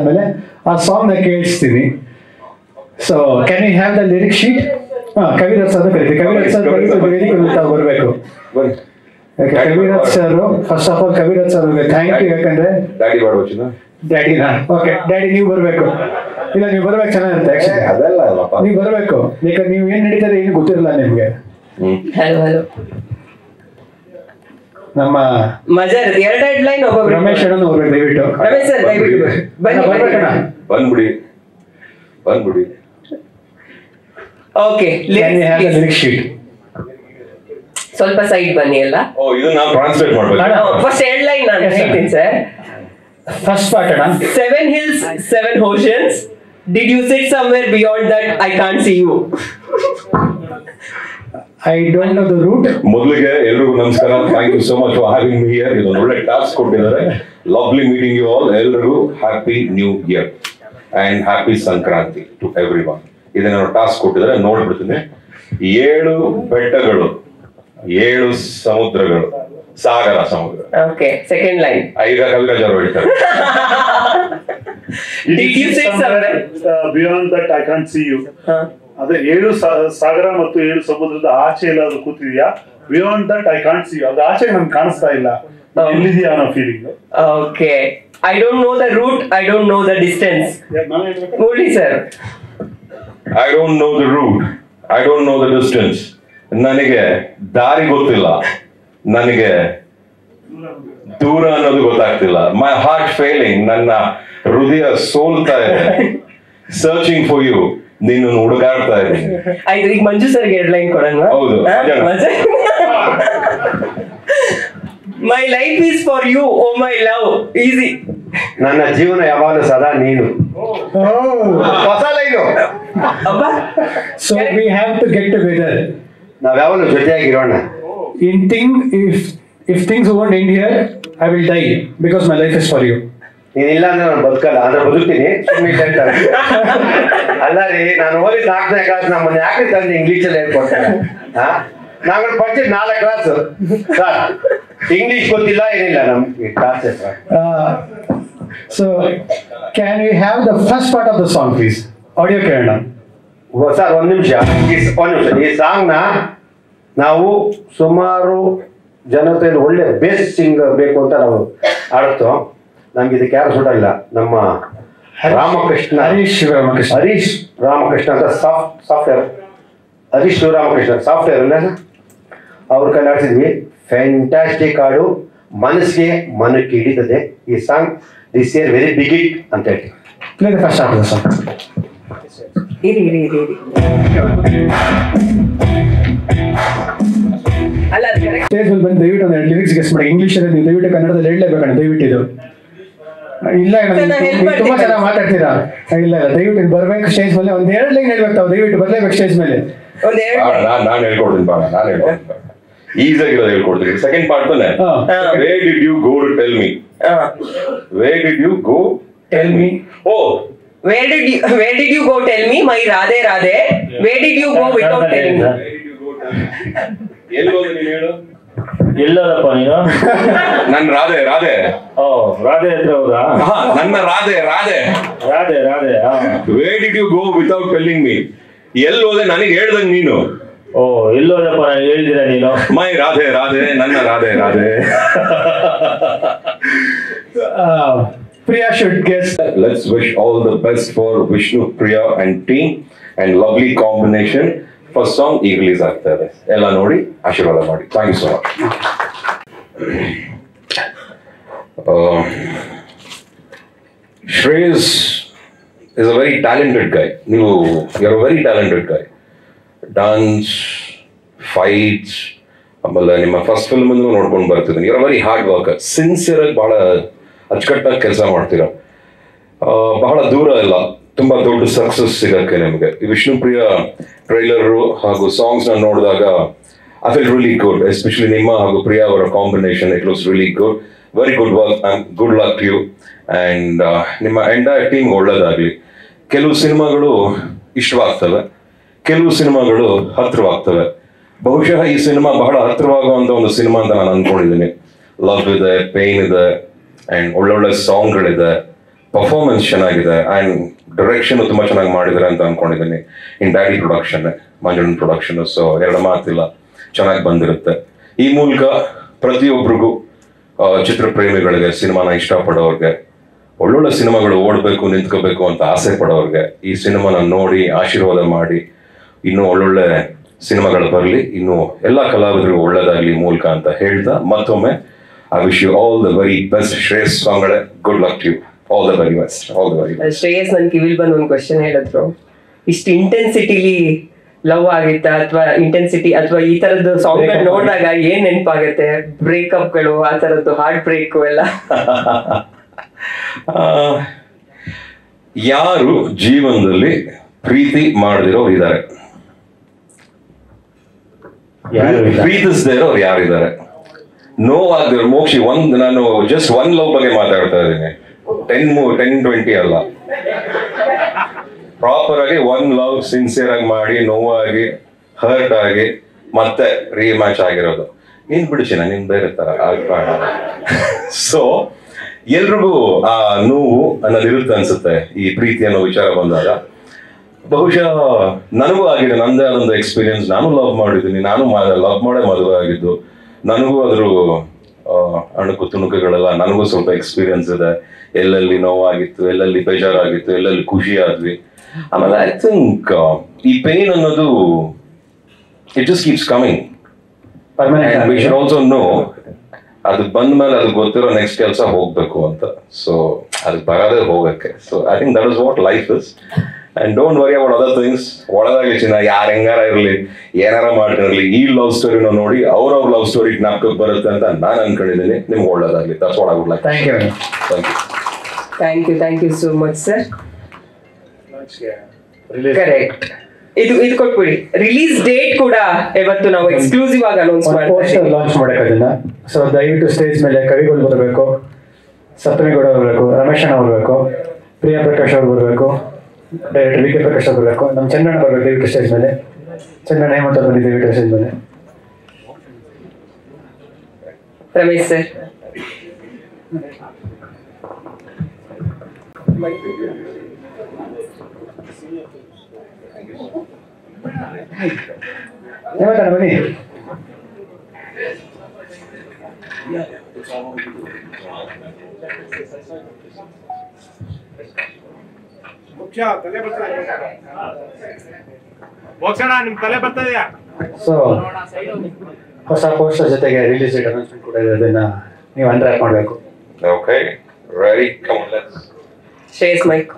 ಆದ್ಮೇಲೆ ಆ ಸಾಂಗ್ನ ಕೇಳಿಸ್ತೀನಿ. So can you have the lyric sheet? Kaviraj sir ಕರೀತೀವಿ. ಕವಿರಾಜ್ ಸರ್ ವೇದಿಕೆ ಬರಬೇಕು. Kaviraj sir, first of all Kaviraj sir thank you. ಯಾಕಂದ್ರೆ ಡ್ಯಾಡಿನಾ? ಓಕೆ ಡ್ಯಾಡಿ ನೀವು ಬರಬೇಕು. ಇಲ್ಲ ನೀವು ಬರ್ಬೇಕು, ಚೆನ್ನಾಗಿರುತ್ತೆ ಆಕ್ಚುಲಿ. ನೀವು ಬರಬೇಕು, ಯಾಕಂದ್ರೆ ನೀವು ಏನ್ ನಡೀತಾರೆ ಏನು ಗೊತ್ತಿರಲ್ಲ ನಿಮ್ಗೆ. ನಮ್ಮ ಮಜಾ ಇರುತ್ತೆ. ಎರಡು ಹೆಡ್ಲೈನ್ ಒಬ್ಬೊಬ್ರು. ರಮೇಶ್ ಅಣ್ಣ ಬರ್ಬೇಕು ದಯವಿಟ್ಟು. ರಮೇಶ್ ಸರ್ ದಯವಿಟ್ಟು ಬರ್ಬೇಕಣ್ಣ. ಬಂದ್ಬಿಡಿ. ಓಕೆ ಲಿರಿಕ್ ಶೀಟ್ ಸ್ವಲ್ಪ ಸೈಡ್ ಬನ್ನಿ ಎಲ್ಲ. ಇದು ನಾವು ಟ್ರಾನ್ಸ್ಲೇಟ್ ಮಾಡ್ಬೇಕು. ಫಸ್ಟ್ ಹೆಡ್ಲೈನ್ ನಾನು ಹೇಳ್ತೀನಿ ಸರ್. ಫಸ್ಟ್ ಪಾರ್ಟ್ ಅಣ್ಣ. 7 hills, 7 oceans. Did you sit somewhere beyond that? I can't see you. I don't know the route. ಮೊದಲಿಗೆ ಎಲ್ರಿಗೂ ನಮಸ್ಕಾರ. Thank you so much for having me here. ಇದೊಂದು ಒಳ್ಳೆ task ಕೊಟ್ಟಿದ್ದಾರೆ. Lovely meeting you all. ಎಲ್ರಿಗೂ happy new year and happy Sankranti to everyone. ಇದನ್ನ task ಕೊಟ್ಟಿದ್ದಾರೆ, ನೋಡ್ಬಿಡ್ತೀನಿ. 7 ಬೆಟ್ಟಗಳು, 7 ಸಮುದ್ರಗಳು, ಸಾಗರ ಸಮುದ್ರ. Okay second line. ಈಗ ಕವಿರಾಜ್ ಅವರು ಹೇಳ್ತಾರೆ. Did you sit somewhere beyond that I can't see you? ಅದೇ 7 ಸಾಗರ ಮತ್ತು 7 ಸಮುದ್ರದ ಆಚೆ ಎಲ್ಲಾದ್ರೂ ಕೂತಿದ್ಯಾ? Beyond that I can't see you. ಅದು ಆಚೆ ನಮ್ಗೆ ಕಾಣಿಸ್ತಾ ಇಲ್ಲ, ಎಲ್ಲಿದೆಯಾ ಅನ್ನೋ feeling. Okay I don't know the route, I don't know the distance. Murali sir. I don't know the route, I don't know the distance. ನನಗೆ ದಾರಿ ಗೊತ್ತಿಲ್ಲ, ನನಗೆ ದೂರ ಅನ್ನೋದು ಗೊತ್ತಾಗ್ತಿಲ್ಲ. ಮೈ ಹಾರ್ಟ್ ಫೇಲಿಂಗ್, ನನ್ನ ಹೃದಯ ಸೋಲ್ತಾ ಇದೆ. ಸರ್ಚಿಂಗ್ ಫಾರ್ ಯು, ನೀನು ಹುಡುಗಾಡ್ತಾ ಇದ್ದೀನಿ. ಆಯ್ತು, ಈಗ ಮಂಜು ಸರ್ಗೆ ಹೆಡ್ಲೈನ್ ಕೊಡೋಣ. ಹೌದು. My life is for you, O my love. Easy. ನನ್ನ ಜೀವನ ಯಾವಾಗಲೂ ಸದಾ ನೀನು. ಹೊಸ line. So we have to get together. ನಾವ್ ಯಾವಾಗಲೂ ಜೊತೆಯಾಗಿರೋಣ. If things won't end here, I will die because my life is for you. ನೀನಿಲ್ಲ ಅಂದ್ರೆ ನಾನು ಬದುಕಲ್ಲ, ಅಂದ್ರೆ ಬದುಕ್ತೀನಿ. ಅಲ್ಲ ರೀ, ನಾನು ಓದಿದ 4ನೇ ಕ್ಲಾಸ್, ನಮ್ಮನ್ನ ಯಾಕೆ ತಂದು ಇಂಗ್ಲೀಷಲ್ಲಿ ಹೇಳ್ಕೊಡ್ತಾರೆ? ನಾವು പഠിച്ച 4 ಕ್ಲಾಸ್ ಸರ್, ಇಂಗ್ಲೀಷ್ ಗೊತ್ತಿಲ್ಲ, ಏನಿಲ್ಲ ನಮ್ಗೆ class. So can we have the first part of the song please? Audio ಕೇಳೋಣ ಸರ್. ಒಂದು ನಿಮಿಷ. ಈ ಸಾಂಗ್ ನ ನಾವು ಸುಮಾರು ಜನತೆಯಲ್ಲಿ ಒಳ್ಳೆ ಬೇಸ್ ಸಿಂಗರ್ ಬೇಕು ಅಂತ ನಾವು ಆಡ್ತು. ನಮ್ಗೆ ಇದಕ್ಕೆ ಯಾರು ಸುಡಲ್ಲ. ನಮ್ಮ ರಾಮಕೃಷ್ಣ, ಹರೀಶ್ ರಾಮಕೃಷ್ಣ ಅಂತ ಸಾಫ್ಟ್ವೇರ್, ಹರೀಶ್ ಶಿವರಾಮಕೃಷ್ಣ ಸಾಫ್ಟ್ವೇರ್ ಅಲ್ಲ, ಅವ್ರ ಕೈ ಆಡ್ಸಿದ್ವಿ. ಫ್ಯಾಂಟಾಸ್ಟಿಕ್ ಹಾಡು, ಮನಸ್ಸಿಗೆ ಮನಕ್ಕೆ ಹಿಡಿತದೆ ಈ song. This year very big hit ಅಂತ ಹೇಳಿ. Play the first part of the song. ಇರಿ. ಅಲ್ಲ ಅದು ಕರೆಕ್ಟ್. ಸ್ಟೇಜ್ ಮೇಲೆ ಬಂದು ದಯವಿಟ್ಟು ಒಂದು ಲಿರಿಕ್ಸ್ ಗೆಸ್ ಮಾಡಿ. ಇಂಗ್ಲೀಷ್ ಅಲ್ಲಿ ನೀವು ದಯವಿಟ್ಟು ಕನ್ನಡದಲ್ಲಿ ಹೇಳಲೇಬೇಕಣ್ಣ, ದಯವಿಟ್ಟು ಇದು. ಇಲ್ಲ ತುಂಬಾ ಚೆನ್ನಾಗಿ ಮಾತಾಡ್ತೀರಾ. ಇಲ್ಲ ದಯವಿಟ್ಟು ಬರ್ಬೇಕು ಸ್ಟೇಜ್ ಮೇಲೆ. ಒಂದ್ 2 ಲೈನ್ ಹೇಳ್ಬೇಕು ತಾವು, ದಯವಿಟ್ಟು ಬರ್ಲೇಬೇಕು ಸ್ಟೇಜ್ ಮೇಲೆ. ನಾನು ಹೇಳ್ಕೊಡ್ತೀನಿ ಬಾ, ನಾನು ಹೇಳ್ಕೊಡ್ತೀನಿ. ಈಸಿಯಾಗಿರೋದು ಹೇಳ್ಕೊಡ್ತೀನಿ. ಸೆಕೆಂಡ್ ಪಾರ್ಟ್ ತಾನೆ. Where did you go to tell me? Where did you go tell me? Oh, where did you go tell me, my Radhe Radhe? Where did you go without telling me? ಎಲ್ಲಿ ಹೋದೆ ನೀನು ಹೇಳು? ಎಲ್ಲದಪ್ಪ ನೀನು? ನನ್ನ ರಾಧೆ. ಓ, ರಾಧೆ ಹತ್ರ ಹೋದ? ನನ್ನ Radhe. Where did you go without telling me? ಎಲ್ಲಿ ಹೋದೆ ನನಗೆ ಹೇಳ್ದಂಗ್ ನೀನು? ಓ, ಎಲ್ಲೋದಪ್ಪ ನಾನು ಹೇಳಿದಿರ ನೀನು? ಮೈ ರಾಧೆ, ನನ್ನ Radhe. Priya should guess. Let's wish all the best for Vishnu, Priya and team, and lovely combination. First song ಈಗ ರಿಲೀಸ್ ಆಗ್ತಾ ಇದೆ. ಎಲ್ಲ ನೋಡಿ ಆಶೀರ್ವಾದ ಮಾಡಿ. Thank you so much. Shreyas is a very talented guy. You're a very talented guy. Dance, fights, ಆಮೇಲೆ ನಿಮ್ಮ first film ನೋಡ್ಕೊಂಡು ಬರ್ತಿದ್ದೀನಿ. you're a very hard worker. Sincere ಆಗಿ ಬಹಳ ಅಚ್ಚುಕಟ್ಟಾಗಿ ಕೆಲಸ ಮಾಡ್ತೀರಾ. ಬಹಳ ದೂರ ಇಲ್ಲ, ತುಂಬಾ ದೊಡ್ಡ ಸಕ್ಸಸ್ ಸಿಗಕ್ಕೆ ನಿಮಗೆ. ಈ ವಿಷ್ಣುಪ್ರಿಯ ಟ್ರೈಲರು ಹಾಗೂ ಸಾಂಗ್ಸ್ ನ ನೋಡಿದಾಗ I feel really good. Especially ನಿಮ್ಮ ಹಾಗೂ ಪ್ರಿಯಾ ಅವರ combination, it looks really good. Very good work and good luck to you. And ನಿಮ್ಮ ಎಂಟೈರ್ ಟೀಮ್ ಒಳ್ಳೇದಾಗಲಿ. ಕೆಲವು ಸಿನಿಮಾಗಳು ಇಷ್ಟವಾಗ್ತವೆ, ಕೆಲವು ಸಿನಿಮಾಗಳು ಹತ್ತಿರವಾಗ್ತವೆ. ಬಹುಶಃ ಈ ಸಿನಿಮಾ ಬಹಳ ಹತ್ತಿರವಾಗುವಂಥ ಒಂದು ಸಿನಿಮಾ ಅಂತ ನಾನು ಅಂದ್ಕೊಂಡಿದ್ದೀನಿ. ಲವ್ ಇದೆ, ಪೇನ್ ಇದೆ, ಆ್ಯಂಡ್ ಒಳ್ಳೊಳ್ಳೆ ಸಾಂಗ್ಗಳಿದೆ, ಪರ್ಫಾರ್ಮೆನ್ಸ್ ಚೆನ್ನಾಗಿದೆ ಆ್ಯಂಡ್ ಡೈರೆಕ್ಷನ್ ತುಂಬಾ ಚೆನ್ನಾಗಿ ಮಾಡಿದ್ದಾರೆ ಅಂತ ಅನ್ಕೊಂಡಿದ್ದೀನಿ. ಇನ್ ಡ್ಯಾಡಿ ಪ್ರೊಡಕ್ಷನ್, ಮಂಜುಳನ್ ಪ್ರೊಡಕ್ಷನ್. ಸೊ ಎರಡು ಮಾತಿಲ್ಲ, ಚೆನ್ನಾಗಿ ಬಂದಿರುತ್ತೆ. ಈ ಮೂಲಕ ಪ್ರತಿಯೊಬ್ಬರಿಗೂ ಚಿತ್ರ ಪ್ರೇಮಿಗಳಿಗೆ, ಸಿನಿಮಾನ ಇಷ್ಟಪಡೋರ್ಗೆ, ಒಳ್ಳೊಳ್ಳೆ ಸಿನಿಮಾಗಳು ಓಡಬೇಕು, ನಿಂತ್ಕೋಬೇಕು ಅಂತ ಆಸೆ ಪಡೋರ್ಗೆ ಈ ಸಿನಿಮಾನ ನೋಡಿ ಆಶೀರ್ವಾದ ಮಾಡಿ ಇನ್ನೂ ಒಳ್ಳೊಳ್ಳೆ ಸಿನಿಮಾಗಳು ಬರಲಿ, ಇನ್ನು ಎಲ್ಲ ಕಲಾವಿದರಿಗೂ ಒಳ್ಳೇದಾಗಲಿ ಮೂಲಕ ಅಂತ ಹೇಳ್ತಾ ಮತ್ತೊಮ್ಮೆ I wish you all the very best. Shreyas ಸಾಂಗ್ಗಳೇ, good luck to you. All the very best. All the very best. Shreyas ನನ್ ಕಿವಿಲ್ ಬಂದು ಒಂದು ಕ್ವಶನ್ ಹೇಳಿದ್ರು, ಇಷ್ಟು ಇಂಟೆನ್ಸಿಟಿಲಿ ಲವ್ ಆಗಿತ್ತ ಅಥವಾ ಇಂಟೆನ್ಸಿಟಿ ಅಥವಾ ಈ ತರದ್ದು ಸಾಂಗ್ ಗಳು ನೋಡಿದಾಗ ಏನ್ ನೆನಪಾಗುತ್ತೆ? ಬ್ರೇಕಪ್ಗಳು, ಆ ತರದ್ದು ಹಾರ್ಟ್ ಬ್ರೇಕ್ ಎಲ್ಲ? ಯಾರು ಜೀವನದಲ್ಲಿ ಪ್ರೀತಿ ಮಾಡದಿರೋ ಇದ್ದಾರೆ, ಪ್ರೀತಿಸದೇ ಇರೋರು ಯಾರಿದ್ದಾರೆ? ನೋವಾಗ್ದಿರೋ ಮೋಕ್ಷಿ ನಾನು ಜಸ್ಟ್ ಒನ್ ಲವ್ ಬಗ್ಗೆ ಮಾತಾಡ್ತಾ ಇದ್ದೀನಿ, 10-20 ಅಲ್ಲ. ಪ್ರಾಪರ್ ಆಗಿ ಒನ್ ಲವ್ ಸಿನ್ಸಿಯರ್ ಆಗಿ ಮಾಡಿ, ನೋವಾಗಿ, ಹರ್ಟ್ ಆಗಿ ಮತ್ತೆ ರೀಮ್ಯಾಚ್ ಆಗಿರೋದು. ನೀನ್ ಬಿಡಿಸಿನ ನಿನ್ ಬೇರೆ ತರ ಆಗ್ಬೇಡ. ಸೊ ಎಲ್ರಿಗೂ ಆ ನೋವು ಅನ್ನೋದಿರುತ್ತೆ ಅನ್ಸುತ್ತೆ ಈ ಪ್ರೀತಿ ಅನ್ನೋ ವಿಚಾರ ಬಂದಾಗ. ಬಹುಶಃ ನನಗೂ ಆಗಿದೆ, ನಂದೇ ಆದೊಂದು ಎಕ್ಸ್ಪೀರಿಯನ್ಸ್. ನಾನು ಲವ್ ಮಾಡಿದ್ದೀನಿ, ನಾನು ಲವ್ ಮಾಡೇ ಮದುವೆ ಆಗಿದ್ದು. ನನಗೂ ಅದ್ರ ಅಣುಕು ತುಣುಕುಗಳೆಲ್ಲ ನನಗೂ ಸ್ವಲ್ಪ ಎಕ್ಸ್ಪೀರಿಯನ್ಸ್ ಇದೆ. ಎಲ್ಲೆಲ್ಲಿ ನೋವಾಗಿತ್ತು, ಎಲ್ಲೆಲ್ಲಿ ಬೇಜಾರಾಗಿತ್ತು, ಎಲ್ಲೆಲ್ಲಿ ಖುಷಿ ಆದ್ವಿ. ಆಮೇಲೆ ಐ ಥಿಂಕ್ ಈ ಪೇನ್ ಅನ್ನೋದು it just keeps coming. We should also know ಅದು ಬಂದ ಮೇಲೆ ಅದು ಗೊತ್ತಿರೋ ನೆಕ್ಸ್ಟ್ ಕೆಲಸ ಹೋಗ್ಬೇಕು ಅಂತ. ಸೊ ಅದು ಬರೋದೇ ಹೋಗಕ್ಕೆ. So I think that is what life is. And don't worry about other things. ಒಳದಾಗಿ ಚಿನ್ನ ಯಾರು ಹೆಂಗಾರ ಇರಲಿ, ಏನಾರ ಮಾಡಿರಲಿ, ಈ ಲವ್ ಸ್ಟೋರಿನ ನೋಡಿ ಅವ್ರವ್ರ ಲವ್ ಸ್ಟೋರಿ ಜ್ಞಾಪಕಕ್ಕೆ ಬರುತ್ತೆ ಅಂತ ನಾನು ಅನ್ಕೊಂಡಿದ್ದೀನಿ. ನಿಮ್ಗೆ ಒಳ್ಳೇದಾಗಲಿ. That's what I would like. Thank you. Thank you so much sir. Correct. ಇದು ಕೊಟ್ಬಿಡಿ. ರಿಲೀಸ್ ಡೇಟ್ ಕೂಡ ಇವತ್ತು ನಾವು ಎಕ್ಸ್ಕ್ಲೂಸಿವ್ ಆಗಿ ಅನೌನ್ಸ್ ಪೋಸ್ಟರ್ ಲಾಂಚ್ ಮಾಡಕ್ಕೆ ಅದನ್ನ. ಸೊ ದಯವಿಟ್ಟು ಸ್ಟೇಜ್ ಮೇಲೆ ಕವಿಗಳು ಬರಬೇಕು, ಸಪ್ತಮಿಗೌಡ ಬರಬೇಕು, ರಮೇಶ್ ಅಣ್ಣ ಬರಬೇಕು, ಪ್ರಿಯಾ ಪ್ರಕಾಶ್ ಅವ್ರು ಬರಬೇಕು, ಡೈರೆಕ್ಟರ್ ವಿ ಕೆ ಪ್ರಕಾಶ್ ಅವ್ರು ಬರಬೇಕು, ನಮ್ಮ ಚಂದ್ರಣ್ಣ ಬರಬೇಕು ದಯವಿಟ್ಟು ಸ್ಟೇಜ್ ಮೇಲೆ. ಚಂದ್ರಣ್ಣ ಹೇಮಂತ್ ಅವ್ರು ಬನ್ನಿ ದಯವಿಟ್ಟು ಸ್ಟೇಜ್ ಮೇಲೆ. ರಮೇಶ್ ಸರ್. ಹೇಮಂತಣ್ಣ ಬನ್ನಿ. ನಿಮ್ ತಲೆ ಬರ್ತದೆಯಾ? ಸೊ ಹೊಸ ಪೋಸ್ಟರ್ ಜೊತೆಗೆ ರಿಲೀಸ್ ಡೇಟ್ ಅನೌನ್ಸ್ಮೆಂಟ್ ಕೂಡ ಇದೆ, ಅದನ್ನ ನೀವು ಅನ್ರ್ಯಾಪ್ ಮಾಡಬೇಕು. Okay, ready, come on, let's. Shreyas mic.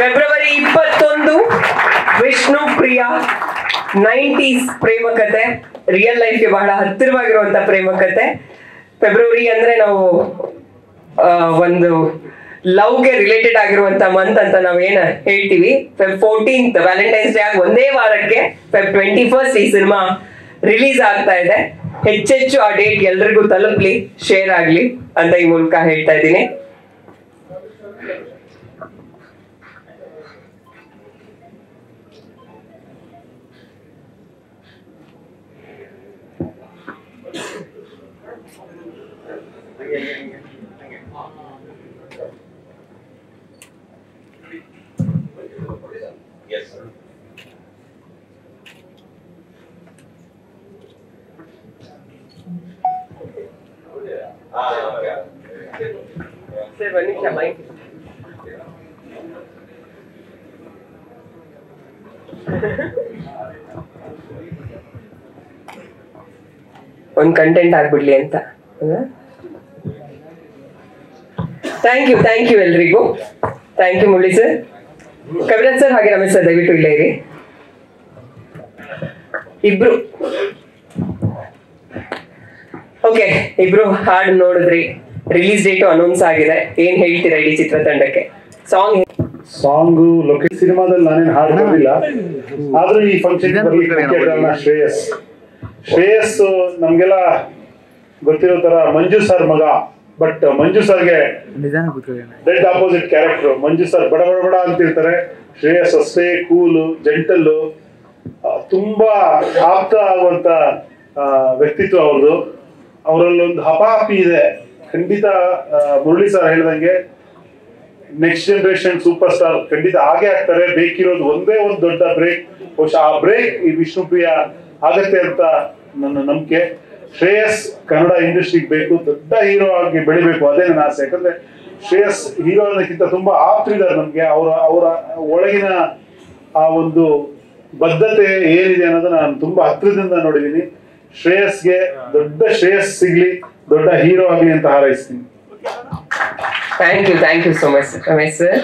February 21 Vishnu Priya 90s ಪ್ರೇಮ ಕಥೆ, ರಿಯಲ್ ಲೈಫ್ಗೆ ಬಹಳ ಹತ್ತಿರವಾಗಿರುವಂತ ಪ್ರೇಮ ಕಥೆ. ಫೆಬ್ರವರಿ ಅಂದ್ರೆ ನಾವು ಒಂದು ಲವ್ಗೆ ರಿಲೇಟೆಡ್ ಆಗಿರುವಂತ ಮಂತ್ ಅಂತ ನಾವೇನ ಹೇಳ್ತೀವಿ. Feb 14th ವ್ಯಾಲೆಂಟೈನ್ಸ್ ಡೇ ಆಗಿ ಒಂದೇ ವಾರಕ್ಕೆ Feb 21st ಈ ಸಿನಿಮಾ ರಿಲೀಸ್ ಆಗ್ತಾ ಇದೆ. ಹೆಚ್ಚೆಚ್ಚು ಆ ಡೇಟ್ ಎಲ್ರಿಗೂ ತಲುಪ್ಲಿ, ಶೇರ್ ಆಗ್ಲಿ ಅಂತ ಈ ಮೂಲಕ ಹೇಳ್ತಾ ಇದ್ದೀನಿ. ಸರ್ ಒಂದು ನಿಮಿಷ ಮೈಕ್. ಒಂದು ಕಂಟೆಂಟ್ ಆಗ್ಬಿಡ್ಲಿ ಅಂತ. ಥ್ಯಾಂಕ್ ಯು ಎಲ್ರಿಗೂ. Thank you Murali sir, Kaviraj sir ಹಾಗೆ ರಮೇಶ್ ಸರ್ ದಯವಿಟ್ಟು ಇಲ್ಲೇ ಇರಿ. ಇಬ್ರು ಓಕೆ, ಇಬ್ರು ಹಾಡು ನೋಡಿದ್ರಿ, ರಿಲೀಸ್ ಡೇಟು ಅನೌನ್ಸ್ ಆಗಿದೆ. ಏನ್ ಹೇಳ್ತೀರಾ ಇಡೀ ಚಿತ್ರತಂಡಕ್ಕೆ? ಸಾಂಗು ಲೊಕೇಶನ್ ಸಿನಿಮಾದಲ್ಲಿ ನಾನೇನು ಹಾಡು ಬರಲಿಲ್ಲ, ಆದ್ರೂ ಈ ಫಂಕ್ಷನ್ ಶ್ರೇಯಸ್ ನಮ್ಗೆಲ್ಲ ಗೊತ್ತಿರೋ ತರ ಮಂಜು ಸರ್ ಮಗ, ಬಟ್ ಮಂಜು ಸರ್ಗೆ ಡೆಡ್ ಆಪೋಸಿಟ್ ಕ್ಯಾರೆಕ್ಟರ್. ಮಂಜು ಸರ್ ಬಡ ಬಡ ಬಡ ಅಂತಿರ್ತಾರೆ, ಶ್ರೇಯಸ್ ಅಷ್ಟೇ ಕೂಲು, ಜೆಂಟಲ್ಲು, ತುಂಬಾ ಆಪ್ತ ಆಗುವಂತ ವ್ಯಕ್ತಿತ್ವ ಅವ್ರದ್ದು. ಅವರಲ್ಲೊಂದು ಹಪಾಪಿ ಇದೆ ಖಂಡಿತ. ಮುರಳಿ ಸರ್ ಹೇಳ್ದಂಗೆ ನೆಕ್ಸ್ಟ್ ಜನರೇಷನ್ ಸೂಪರ್ ಸ್ಟಾರ್ ಖಂಡಿತ ಆಗೇ ಆಗ್ತಾರೆ. ಬೇಕಿರೋದು ಒಂದೇ ಒಂದು ದೊಡ್ಡ ಬ್ರೇಕ್, ಬಹುಶಃ ಆ ಬ್ರೇಕ್ ಈ ವಿಷ್ಣುಪ್ರಿಯ ಆಗತ್ತೆ ಅಂತ ನನ್ನ ನಂಬಿಕೆ. ಶ್ರೇಯಸ್ ಕನ್ನಡ ಇಂಡಸ್ಟ್ರಿಗೆ ಬೇಕು, ದೊಡ್ಡ ಹೀರೋ ಆಗಿ ಬೆಳಿಬೇಕು, ಅದೇ ನನ್ನ ಆಸೆ. ಯಾಕಂದ್ರೆ ಶ್ರೇಯಸ್ ಹೀರೋ ಅನ್ನೋಕ್ಕಿಂತ ತುಂಬಾ ಆಪ್ತರಿದ್ದಾರೆ ನಮ್ಗೆ. ಅವರ ಒಳಗಿನ ಆ ಒಂದು ಬದ್ಧತೆ ಏನಿದೆ ಅನ್ನೋದನ್ನ ನಾನು ತುಂಬಾ ಹತ್ರದಿಂದ ನೋಡಿದೀನಿ. ಶ್ರೇಯಸ್ಗೆ ದೊಡ್ಡ ಶ್ರೇಯಸ್ ಸಿಗ್ಲಿ, ದೊಡ್ಡ ಹೀರೋ ಆಗ್ಲಿ ಅಂತ ಹಾರೈಸ್ತೀನಿ. Thank you so much Ramesh sir.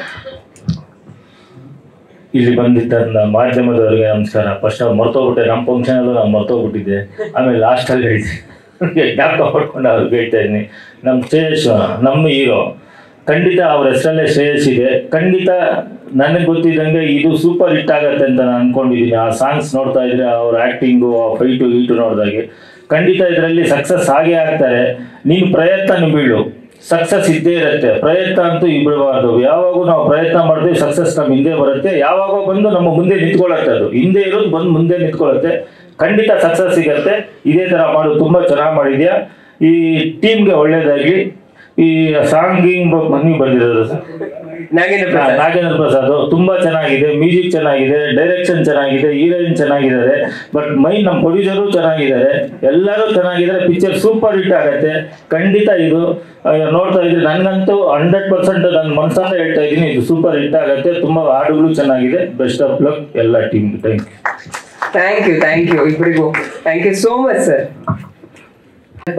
ಇಲ್ಲಿ ಬಂದಿದ್ದ ಮಾಧ್ಯಮದವರಿಗೆ ನಮಸ್ಕಾರ. ಫಸ್ಟ್ ಮರ್ತೋಗ್ಬಿಟ್ಟೆ, ನಮ್ಮ ಫಂಕ್ಷನ್ ಅಲ್ಲೂ ನಾನು ಮರ್ತೋಗ್ಬಿಟ್ಟಿದ್ದೆ. ಆಮೇಲೆ ಲಾಸ್ಟಲ್ಲಿ ಜ್ಞಾಪಕ ಪಡ್ಕೊಂಡು ಅವ್ರಿಗೆ ಹೇಳ್ತಾ ಇದ್ದೀನಿ. ನಮ್ಮ ಶ್ರೇಯಸ್ ನಮ್ಮ ಹೀರೋ, ಖಂಡಿತ ಅವ್ರ ಹೆಸರಲ್ಲೇ ಶ್ರೇಯಸ್ ಇದೆ. ಖಂಡಿತ ನನಗೆ ಗೊತ್ತಿದ್ದಂಗೆ ಇದು ಸೂಪರ್ ಹಿಟ್ ಆಗತ್ತೆ ಅಂತ ನಾನು ಅಂದ್ಕೊಂಡಿದ್ದೀನಿ. ಆ ಸಾಂಗ್ಸ್ ನೋಡ್ತಾ ಇದ್ರೆ, ಅವ್ರ ಆ್ಯಕ್ಟಿಂಗು, ಆ ಫೈಟು ಗೀಟು ನೋಡಿದಾಗೆ ಖಂಡಿತ ಇದರಲ್ಲಿ ಸಕ್ಸಸ್ ಆಗೇ ಆಗ್ತಾರೆ. ನೀನು ಪ್ರಯತ್ನ ಬೀಳು, ಸಕ್ಸಸ್ ಇದ್ದೇ ಇರುತ್ತೆ. ಪ್ರಯತ್ನ ಅಂತೂ ಬಿಡಬಾರ್ದು. ಯಾವಾಗೂ ನಾವು ಪ್ರಯತ್ನ ಮಾಡ್ತೀವಿ, ಸಕ್ಸಸ್ ನಮ್ಮ ಹಿಂದೆ ಬರುತ್ತೆ. ಯಾವಾಗ ಬಂದು ನಮ್ಮ ಮುಂದೆ ನಿಂತ್ಕೊಳ್ಳುತ್ತೆ, ಅದು ಹಿಂದೆ ಇರೋದು ಬಂದು ಮುಂದೆ ನಿಂತ್ಕೊಳ್ಳುತ್ತೆ. ಖಂಡಿತ ಸಕ್ಸಸ್ ಸಿಗತ್ತೆ. ಇದೇ ಥರ ಮಾಡು, ತುಂಬ ಚೆನ್ನಾಗಿ ಮಾಡಿದ್ಯಾ. ಈ ಟೀಮ್ಗೆ ಒಳ್ಳೇದಾಗಲಿ. ಈ ಸಾಂಗಿಂಗ್ ನೀವು ಬಂದಿರೋದು ಸರ್ ನಾಗೇಂದ್ರ ಪ್ರಸಾದ್, ತುಂಬಾ ಚೆನ್ನಾಗಿದೆ. ಮ್ಯೂಸಿಕ್ ಚೆನ್ನಾಗಿದೆ, ಡೈರೆಕ್ಷನ್ ಚೆನ್ನಾಗಿದೆ, ಹೀರೋಯಿನ್ ಚೆನ್ನಾಗಿದ್ದಾರೆ. ಬಟ್ ನಮ್ಮ ಪ್ರೊಡ್ಯೂಸರು ಚೆನ್ನಾಗಿದ್ದಾರೆ, ಎಲ್ಲರೂ ಚೆನ್ನಾಗಿದ್ದಾರೆ. ಪಿಕ್ಚರ್ ಸೂಪರ್ ಹಿಟ್ ಆಗತ್ತೆ ಖಂಡಿತ. ಇದು ನೋಡ್ತಾ ಇದ್ರೆ ನನಗಂತೂ 100% ನನ್ನ ಮನಸ್ಸನ್ನ ಹೇಳ್ತಾ ಇದ್ದೀನಿ, ಇದು ಸೂಪರ್ ಹಿಟ್ ಆಗತ್ತೆ. ತುಂಬಾ ಹಾಡುಗಳು ಚೆನ್ನಾಗಿದೆ. ಬೆಸ್ಟ್ ಆಫ್ ಲಕ್ ಎಲ್ಲ ಟೀಮ್. ಥ್ಯಾಂಕ್ ಯು ಇಬ್ಬರಿಗೂ. Thank you so much sir.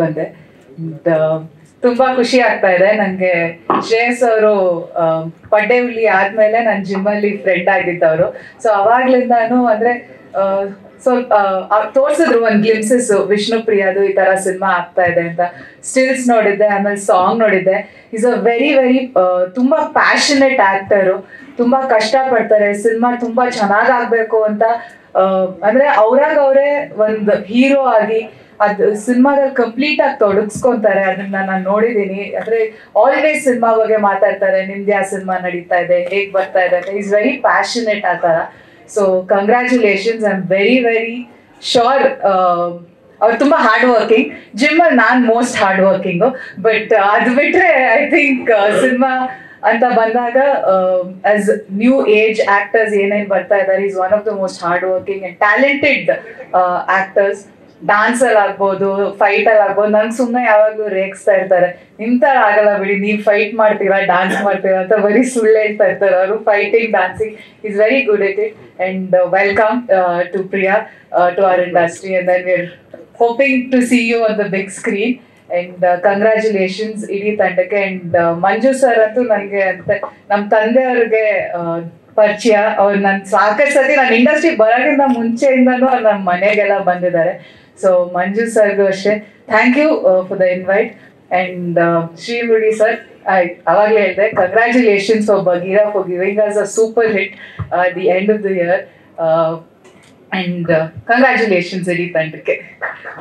ಬಂದೆ, ತುಂಬಾ ಖುಷಿ ಆಗ್ತಾ ಇದೆ ನಂಗೆ. ಶ್ರೇಯಸ್ ಅವರು ಪಡ್ಡೆ ಹುಲಿ ಆದ್ಮೇಲೆ ನನ್ನ ಜಿಮ್ ಅಲ್ಲಿ ಫ್ರೆಂಡ್ ಆಗಿದ್ದವರು. ಸೊ ಅವಾಗ್ಲಿಂದಾನು ಅಂದ್ರೆ ಸ್ವಲ್ಪ ತೋರ್ಸಿದ್ರು ಒಂದ್ ಗ್ಲಿಮ್ಸಸ್ ವಿಷ್ಣುಪ್ರಿಯದು ಈ ತರ ಸಿನಿಮಾ ಆಗ್ತಾ ಇದೆ ಅಂತ. ಸ್ಟಿಲ್ಸ್ ನೋಡಿದ್ದೆ, ಆಮೇಲೆ ಸಾಂಗ್ ನೋಡಿದ್ದೆ. ಈಸ್ ಅ ವೆರಿ ತುಂಬಾ ಪ್ಯಾಷನೇಟ್ ಆಕ್ಟರು. ತುಂಬಾ ಕಷ್ಟ ಪಡ್ತಾರೆ ಸಿನಿಮಾ ತುಂಬಾ ಚೆನ್ನಾಗ್ ಆಗ್ಬೇಕು ಅಂತ. ಅಂದ್ರೆ ಅವರೇ ಒಂದ್ ಹೀರೋ ಆಗಿ ಅದು ಸಿನಿಮಾದಲ್ಲಿ ಕಂಪ್ಲೀಟ್ ಆಗಿ ತೊಡಗಿಸ್ಕೊಂತಾರೆ. ಅದನ್ನ ನಾನು ನೋಡಿದೀನಿ. ಅಂದ್ರೆ ಆಲ್ವೇಸ್ ಸಿನಿಮಾ ಬಗ್ಗೆ ಮಾತಾಡ್ತಾರೆ, ನಿಮ್ದು ಯಾವ ಸಿನಿಮಾ ನಡೀತಾ ಇದೆ, ಹೇಗ್ ಬರ್ತಾ ಇದೆ ಅಂತ. ಈಸ್ ವೆರಿ ಪ್ಯಾಷನೇಟ್ ಆ ತರ. So congratulations. I am very sure ಅವ್ರು ತುಂಬಾ ಹಾರ್ಡ್ ವರ್ಕಿಂಗ್. ಜಿಮ್ ಅಲ್ಲಿ ನಾನ್ ಮೋಸ್ಟ್ ಹಾರ್ಡ್ ವರ್ಕಿಂಗು. ಬಟ್ ಅದು ಬಿಟ್ರೆ ಐ ಥಿಂಕ್ ಸಿನಿಮಾ ಅಂತ ಬಂದಾಗ ಆಸ್ ನ್ಯೂ ಏಜ್ ಆಕ್ಟರ್ಸ್ ಏನೇನ್ ಬರ್ತಾ ಇದ್ದಾರೆ, is one of the most hard working and talented actors. Dance ಅಲ್ಲಿ ಆಗ್ಬೋದು, ಫೈಟ್ ಅಲ್ಲಿ ಆಗ್ಬೋದು. ನಂಗೆ ಸುಮ್ಮನೆ ಯಾವಾಗ್ಲೂ ರೇಗಿಸ್ತಾ ಇರ್ತಾರೆ, ನಿಮ್ ತರ ಆಗಲ್ಲ ಬಿಡಿ, ನೀವ್ ಫೈಟ್ ಮಾಡ್ತೀರಾ, ಡಾನ್ಸ್ ಮಾಡ್ತೀರಾ ಅಂತ ಬರೀ ಸುಳ್ಳು ಹೇಳ್ತಾ ಇರ್ತಾರೆ ಅವರು. Fighting, dancing is very good it it. And welcome to Priya to our industry. And then we are hoping to see you on the big screen. And congratulations ಇಡೀ ತಂಡಕ್ಕೆ. ಅಂಡ್ ಮಂಜು ಸರ್ ಅಂತೂ ನನಗೆ ಅಂತ ನಮ್ಮ ತಂದೆಯವ್ರಿಗೆ ಪರಿಚಯ. ಅವ್ರು ನನ್ ಸಾಕಷ್ಟು ಸತಿ ನಾನು ಇಂಡಸ್ಟ್ರಿ ಬರೋಕ್ಕಿಂತ ಮುಂಚೆಯಿಂದನೂ ನಮ್ಮ ಮನೆಗೆಲ್ಲ ಬಂದಿದ್ದಾರೆ. ಸೊ ಮಂಜು ಸರ್ಗೂ ಅಷ್ಟೇ thank you for the invite. And Srimurali sir, ಅವಾಗಲೇ ಹೇಳಿದೆ, congratulations for Bagheera for giving us a super hit the end of the year. And congratulations ಇಡೀ ತಂಡಕ್ಕೆ.